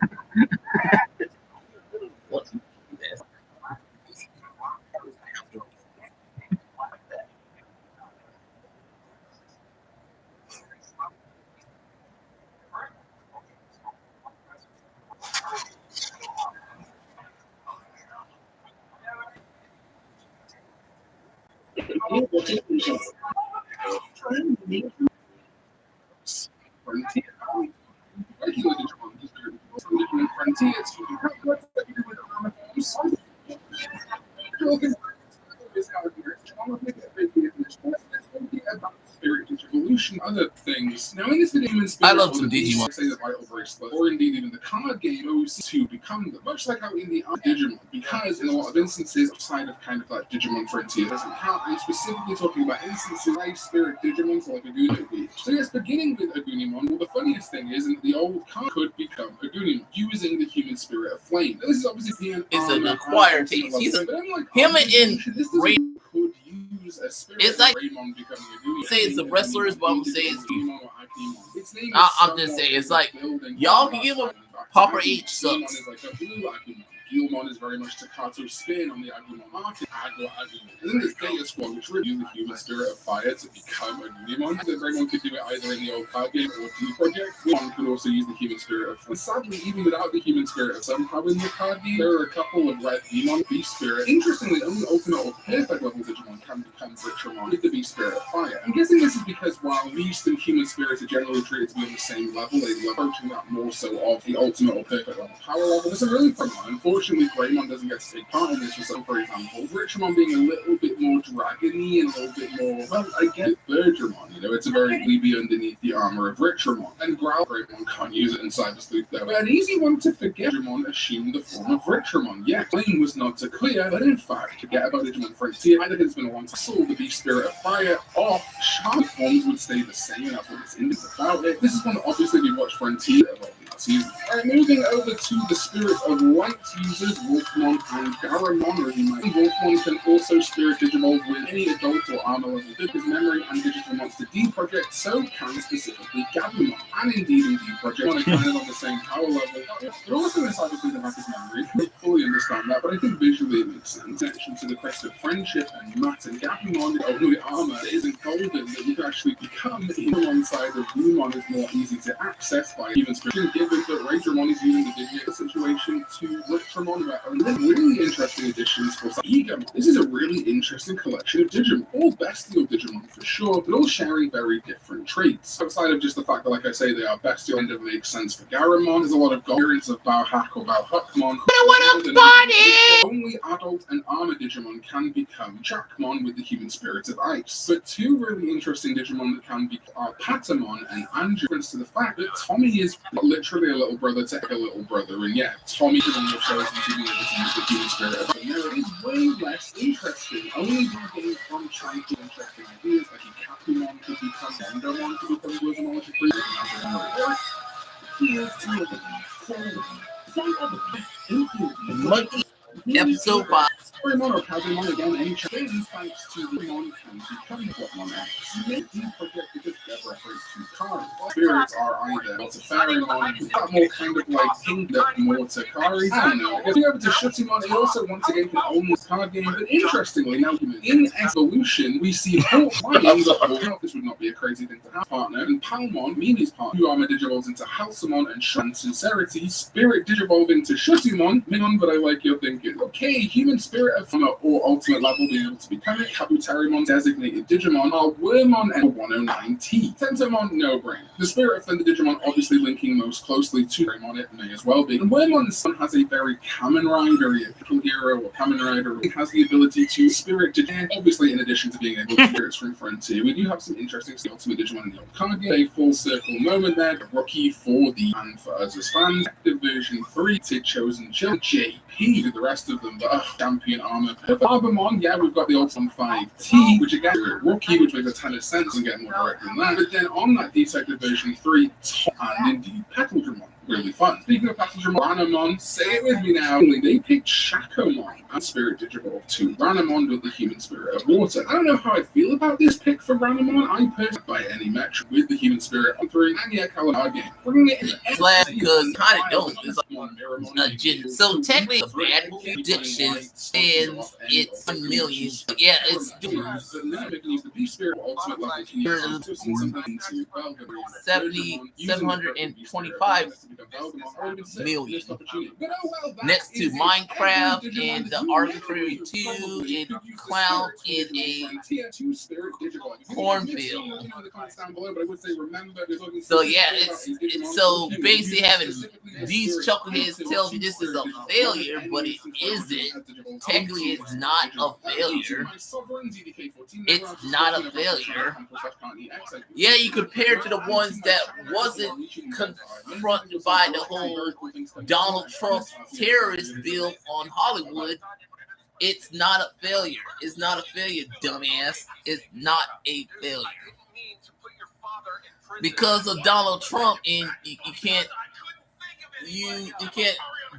Other things. Now, in this video, I love some Digimon. Say the vital bracelet, or indeed even the card game, goes to become them, much like how in the Digimon, because in a lot of instances, outside of kind of like Digimon Frontier doesn't count. I'm specifically talking about instances like Spirit Digimon, so like a Gunimon. So yes, beginning with a Gunimon, well, the funniest thing is that the old card could become a Gunimon using the human spirit of flame. Now, this is obviously an acquired taste. He's a him and Ray could use a spirit. It's like Raymond becoming a Gunimon. Say it's the wrestlers, but I'm gonna say it's. I'm just saying it's like y'all can give a Papa H sucks. Agumon is very much Takato's spin on the Agumon market. Agumon. And then there's Data Squad, which really used the human spirit of fire to become a Agumon. So everyone could do it either in the old card game or D Project. One could also use the human spirit of fire. Sadly, even without the human spirit of somehow in the card game, there are a couple of Red Demon Beast Spirit. Interestingly, only Ultimate or Perfect level Digimon can become Richamon with the Beast Spirit of Fire. I'm guessing this is because while Beast and human spirits are generally treated to be on the same level, they're approaching that more so of the Ultimate or Perfect level power level. It's a really fun one. Unfortunately, Greymon doesn't get to take part in this. For example, Richamon being a little bit more dragony and a little bit more, well, I get Bergermon, you know, it's a very Libby underneath the armor of Richamon. And Growl Greymon can't use it in Cyber Sleuth though. But an easy one to forget, Digimon assumed the form of Richamon. Yeah, claim was not so clear, but in fact, forget about Digimon Frontier. I think it's been a long time. Saw the Beast Spirit of Fire off. Sharp forms would stay the same, that's what this indicates about it. This is one that obviously we watched Frontier season. Alright, moving over to the Spirit of Light users, Wolfmon and Garamon, or you might. Wolfmon can also Spirit Digimon with any adult or armor level. His memory and digital monster D Project, so can specifically Gabumon. And indeed in D Project, one are kind of on the same power level. But also inside the Freedom of his memory. I fully understand that, but I think visually it makes sense. Connection to the Crest of Friendship and Matt and Gabumon, although the armor isn't golden, that you can actually become one side of Lumon is more easy to access by even Spirit. Given that Raidramon is using the Digimon situation to Richamon about really interesting additions for Egamon. This is a really interesting collection of Digimon, all bestial Digimon for sure, but all sharing very different traits. Outside of just the fact that, like I say, they are bestial, kind of makes sense for Garamon. There's a lot of variants of Bauhack or Bauhuckmon. Only adult and armor Digimon can become Jackmon with the human spirit of ice. But two really interesting Digimon that can be are Patamon and Andrew, to the fact that Tommy is literally a little brother to a little brother, and yeah, Tommy is on the shows and to be able to use the human spirit of fire. Now, it is way less interesting, only by getting from trying to interesting ideas, like Capumon could become Endomon to become Glizamon Monkey episode 5. Story-mon or Kazumon again, any changes thanks to the Mon can become what Mon X. Make these project because get reference to cards. spirits are either Mortafarimon, that more kind of like hint at Mortakari. I don't know. If you're able to Shutimon, he also once again can own this card game, but interestingly, now in Evolution, we see Hawk Lions. This would not be a crazy thing to have partner, and Palmon, Mimi's partner, who armor digivolves into Halcyon and Shan Sincerity, Spirit digivolve into Shutimon, Minon, but I like your thinking. Okay, human spirit of or ultimate level being able to become it, Kabutarimon designated Digimon are Wormon and 109T. Tentomon, no brainer. The spirit of Thunder Digimon obviously linking most closely to Greymon, it may as well be. And Wormon's son has a very Kamen Rider, a hero or Kamen Rider, who has the ability to spirit Digimon. Obviously, in addition to being able to spirits from Frontier, we do have some interesting Ultimate Digimon in the old card game. A full circle moment there, a rookie for the and for us as fans. Active version 3, Tid Chosen Chill, JP, with the rest of them, the champion armor. Arbamon, yeah, we've got the Ultimate 5T, which again, is a rookie, which makes a ton of sense and get more direct than that. But then on that Detective version 3, and indeed Petaldragon. Really fun. Speaking of Petaldragon, Ranamon, say it with me now. They picked Shakomon and Spirit Digivolve to Ranamon with the human spirit of water. I don't know how I feel about this pick for Ranamon. I personally, by any metric, with the human spirit of 3 and yeah, Calamar game. Bringing it in glad because kind of don't. It's like so technically a bad movie predictions and it's 1 million. Yeah, it's 725 million. Next to Minecraft and the Arbitrary 2 and Clown in a cornfield. So yeah, it's so basically having these chuckleheads tell me this is a failure, but it isn't. Technically, it's not a failure. It's not a failure. Yeah, you compare it to the ones that wasn't confronted by the whole Donald Trump terrorist bill on Hollywood. It's not a failure. It's not a failure, dumbass. It's not a failure. Because of Donald Trump, and you can't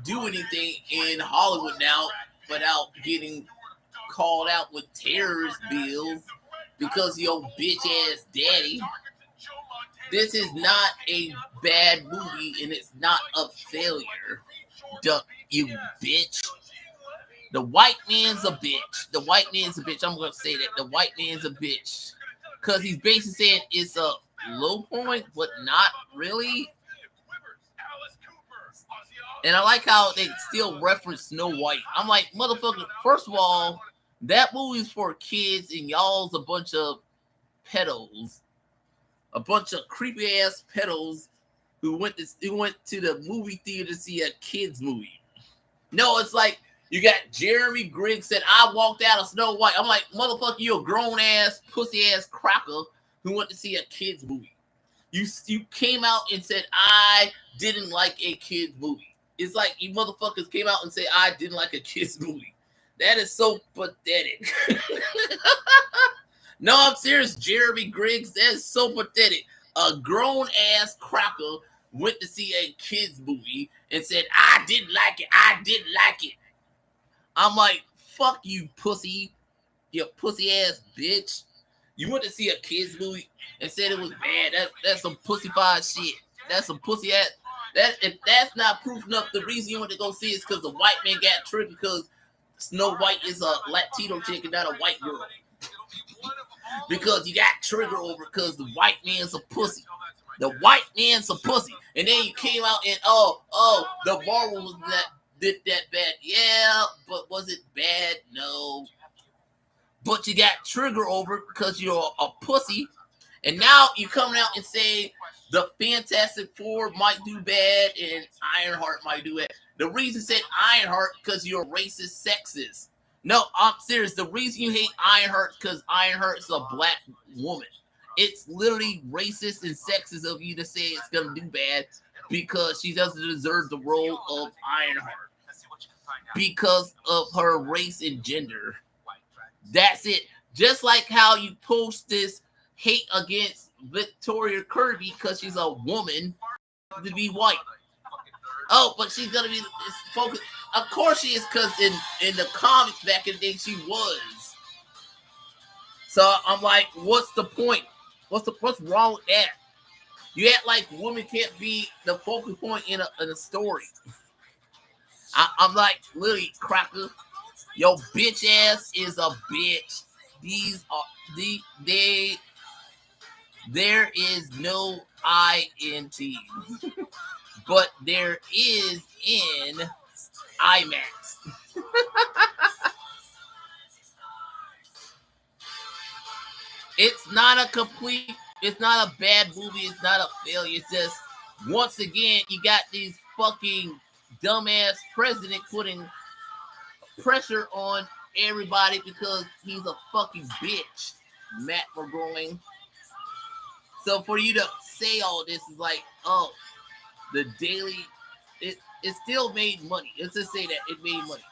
do anything in Hollywood now without getting called out with terrorist bills because your bitch ass daddy. This is not a bad movie, and it's not a failure. You bitch. The white man's a bitch. The white man's a bitch. I'm going to say that. The white man's a bitch. Because he's basically saying it's a low point, but not really. And I like how they still reference Snow White. I'm like, motherfucker, first of all, that movie's for kids, and y'all's a bunch of pedos. A bunch of creepy ass pedos who went to the movie theater to see a kids movie. No, it's like you got Jeremy Griggs said, I walked out of Snow White. I'm like, motherfucker, you a grown ass, pussy ass cracker who went to see a kids movie. You came out and said, I didn't like a kids movie. It's like you motherfuckers came out and said, I didn't like a kids movie. That is so pathetic. No, I'm serious, Jeremy Griggs. That's so pathetic. A grown ass cracker went to see a kids movie and said, I didn't like it. I didn't like it. I'm like, fuck you, pussy. You pussy ass bitch. You went to see a kids movie and said it was bad. That's some pussyfied shit. That's some pussy ass. If that's not proof enough, the reason you went to go see it is because the white man got tricked because Snow White is a Latino chick and not a white girl. Because you got trigger over because the white man's a pussy. The white man's a pussy. And then you came out and the Marvel was did that bad. Yeah, but was it bad? No. But you got trigger over because you're a pussy. And now you coming out and say the Fantastic Four might do bad and Ironheart might do it. The reason I said Ironheart because you're racist, sexist. No, I'm serious. The reason you hate Ironheart is because Ironheart's a black woman. It's literally racist and sexist of you to say it's going to do bad because she doesn't deserve the role of Ironheart because of her race and gender. That's it. Just like how you post this hate against Victoria Kirby because she's a woman to be white. Oh, but she's going to be focused. Of course she is, because in the comics back in the day, she was. So I'm like, what's the point? What's wrong with that? You act like women can't be the focal point in a story. I'm like, literally, cracker. Your bitch ass is a bitch. These are there is no I in T, but there is in IMAX. It's not it's not a bad movie. It's not a failure. It's just, once again, you got these fucking dumbass president putting pressure on everybody because he's a fucking bitch, Matt McGroin. So for you to say all this is like, oh, the Daily, it still made money. Let's just say that it made money.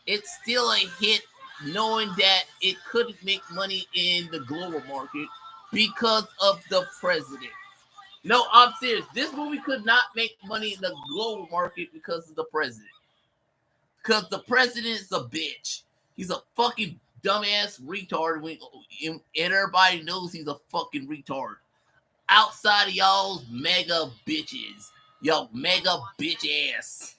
It's still a hit, knowing that it couldn't make money in the global market because of the president. No, I'm serious. This movie could not make money in the global market because of the president. Because the president is a bitch. He's a fucking dumbass retard, and everybody knows he's a fucking retard. Outside of y'all's mega bitches. Y'all mega bitch ass.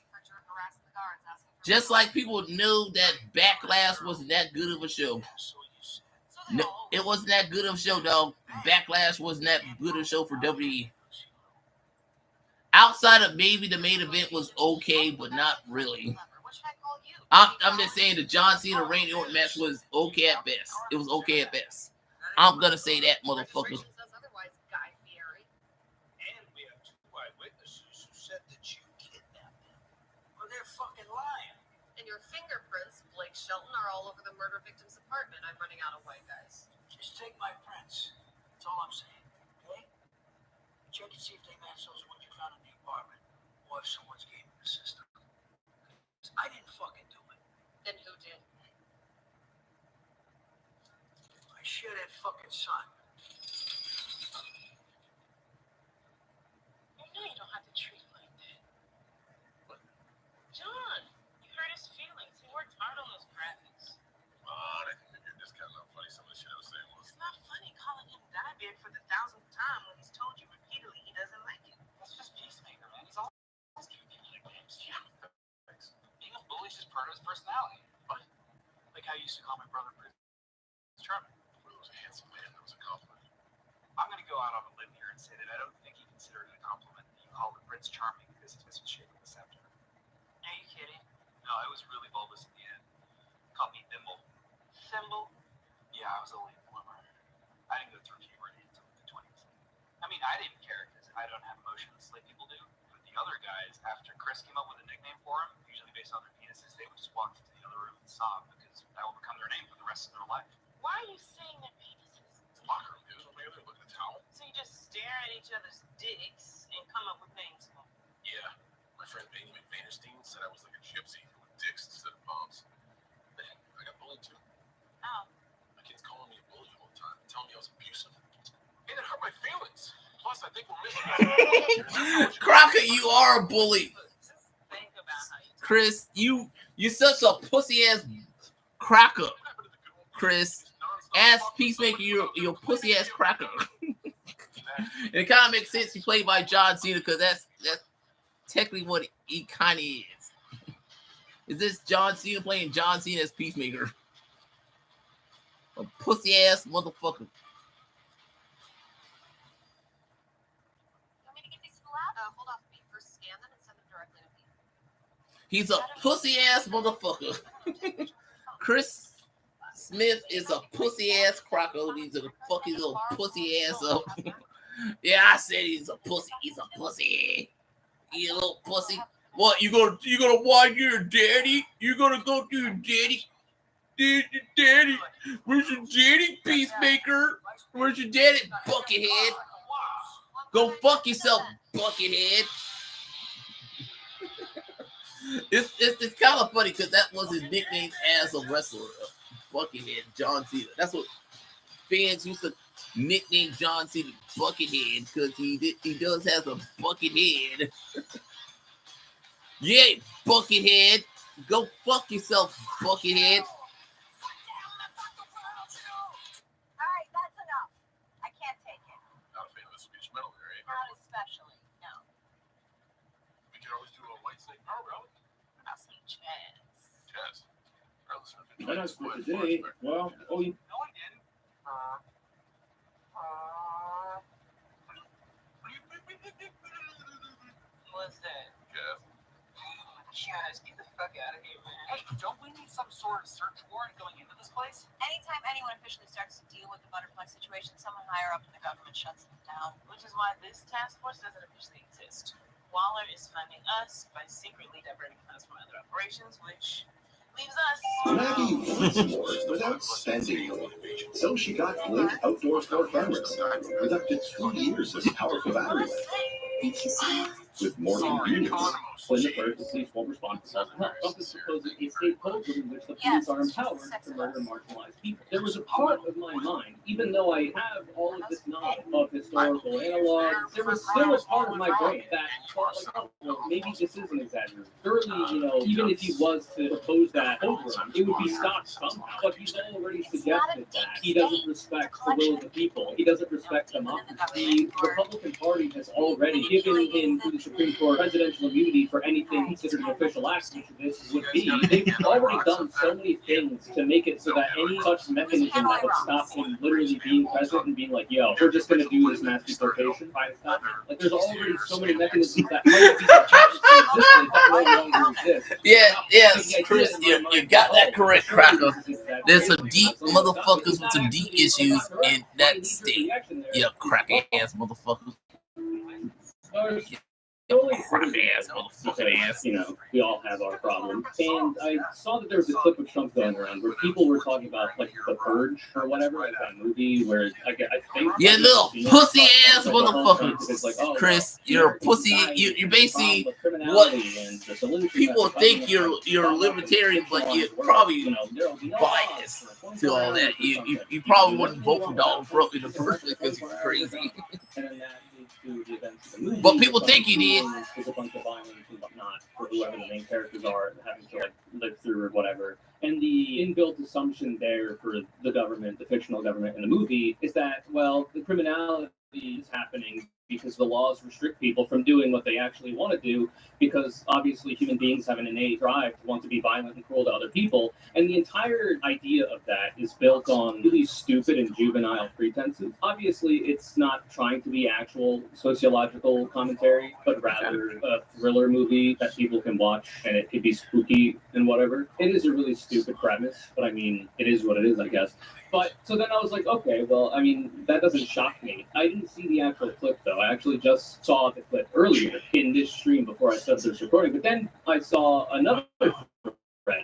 Just like people knew that Backlash wasn't that good of a show. No, it wasn't that good of a show, dog. Backlash wasn't that good of a show for WWE. Outside of maybe the main event was okay, but not really. I'm just saying the John Cena Randy Orton match was okay at best. It was okay at best. I'm gonna say that, motherfucker. Shelton are all over the murder victim's apartment. I'm running out of white guys. Just take my prints. That's all I'm saying. Okay? Check and see if they match those ones you found in the apartment, or if someone's game in the system. I didn't fucking do it. Then who did? I share that fucking son. You know you don't have to treat him like that. What? John, you hurt his feelings. He worked hard on those graphics. I think you're just kind of funny. Some of the shit I was saying was. It's not funny calling him diabetic for the 1000th time when he's told you repeatedly he doesn't like it. That's just Peacemaker, man. He's always giving people nicknames. Yeah, thanks. Being a bully is just part of his personality. What? Like how you used to call my brother Prince Charming. Well, it was a handsome man. That was a compliment. I'm going to go out on a limb here and say that I don't think he considered it a compliment that you called him Prince Charming because he's misshapen the scepter. Are you kidding? No, it was really bulbous in the end. Called me Thimble. Thimble? Yeah, I was a late bloomer. I didn't go through puberty until the 20s. I mean, I didn't care because I don't have emotions like people do. But the other guys, after Chris came up with a nickname for him, usually based on their penises, they would just walk into the other room and sob because that will become their name for the rest of their life. Why are you saying their penises? It's a locker room, dude. Maybe they're looking at the towel. So you just stare at each other's dicks and come up with names for them? Yeah. My friend Benjamin Vanderstein said I was like a gypsy with dicks instead of palms. Man, I got bullied too. How? My kids calling me a bully all the time, telling me I was abusive. And it hurt my feelings. Plus, I think we're missing. Crocker, you are a bully. Chris, you such a pussy ass cracker. Chris, ass Peacemaker, you're a pussy ass cracker. And it kind of makes sense he played by John Cena because that's technically what he kind of is. Is this John Cena playing John Cena as Peacemaker? A pussy ass motherfucker. Hold off me. First scan them and send them directly to me. He's a pussy ass motherfucker. Chris Smith is a pussy ass croco. He's a fucking little pussy ass up. Yeah, I said he's a pussy. He's a pussy. He's a little pussy. What, you gonna watch your daddy? You gonna go to your daddy? Daddy, where's your daddy, Peacemaker? Where's your daddy, Buckethead? Go fuck yourself, Buckethead. It's kind of funny because that was his nickname as a wrestler, Buckethead, John Cena. That's what fans used to nickname John Cena, Buckethead, because he does have a bucket head. Yeah, Buckethead. Go fuck yourself, Buckethead. Alright, that's Chaz. Regardless of And as for today, well, oh, you. No, I didn't. What's that? Jeff. Chaz, get the fuck out of here, man. Hey, don't we need some sort of search warrant going into this place? Anytime anyone officially starts to deal with the butterfly situation, someone higher up in the government shuts them down. Which is why this task force doesn't officially exist. Waller is funding us by secretly diverting funds from other operations, which leaves us. Maggie wants more without spending more. So she got Blink outdoor store cameras with up to 2 years of powerful battery life. Thank you so much. With more convenience. When the first, the police won't respond to self help. Trump is proposing a state program in which the police are empowered to murder marginalized people. There was a part of my mind, even though I have all of this knowledge of historical analogs, there was still a part of my brain that thought, like, oh, well, maybe this is an exaggeration. Surely, even if he was to propose that over him, it would be stopped somehow. But he's already suggested that he doesn't respect the will of the people. He doesn't respect democracy. The Republican Party has already given him to the Supreme Court presidential immunity for anything considered an official act, which this would be. They've already done so many things to make it so that any such mechanism that would stop him literally being president and being like, yo, we're just going to do this mass deportation by stop. Like, there's already so many mechanisms that might be that no longer exist. Yes, Chris, you got that correct, Cracker. There's some deep motherfuckers with some deep issues in that state. Yeah, cracker ass motherfuckers. Crappy ass motherfucking ass. We all have our problems. And I saw that there was a clip of Trump going around where people were talking about, like, The Purge or whatever, like that movie where, I think... Yeah, little pussy ass motherfuckers. Chris, you're a pussy. You're basically what people think you're a libertarian, but you're probably biased to all that. You probably wouldn't vote for Donald Trump in the first place because you're crazy. But people think you did. There's a bunch of violence and whatnot for whoever the main characters are having to live through or whatever. And the inbuilt assumption there for the government, the fictional government in the movie, is that, well, the criminality is happening because the laws restrict people from doing what they actually want to do, because obviously human beings have an innate drive to want to be violent and cruel to other people. And the entire idea of that is built on really stupid and juvenile pretenses. Obviously, it's not trying to be actual sociological commentary, but rather a thriller movie that people can watch, and it could be spooky and whatever. It is a really stupid premise, but I mean, it is what it is, I guess. But so then I was like, okay, well, I mean, that doesn't shock me. I didn't see the actual clip, though. I actually just saw the clip earlier in this stream before I started this recording. But then I saw another thread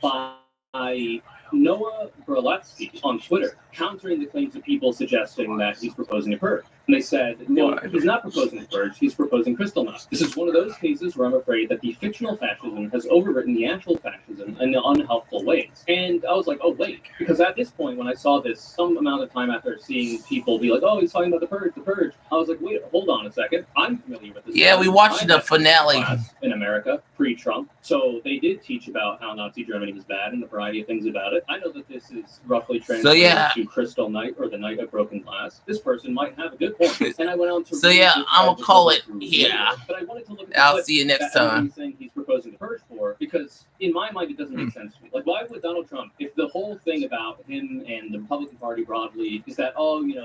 by Noah Berletsky on Twitter, countering the claims of people suggesting that he's proposing a purge. And they said, no, he's not proposing a purge, he's proposing crystal meth. This is one of those cases where I'm afraid that the fictional fascism has overwritten the actual fascism in unhelpful ways. And I was like, oh, wait. Because at this point, when I saw this, some amount of time after seeing people be like, oh, he's talking about the purge, I was like, wait, hold on a second. I'm familiar with this. Yeah, we watched the finale. In America, pre-Trump. So they did teach about how Nazi Germany was bad and a variety of things about it. I know that this is roughly translated to Crystal Night or the Night of Broken Glass. This person might have a good point. And I went on to I'm gonna call it here. But I wanted to look at I'll see you next time. He's proposing the purge for, because in my mind it doesn't make sense to me. Like, why would Donald Trump, if the whole thing about him and the Republican Party broadly is that, oh, the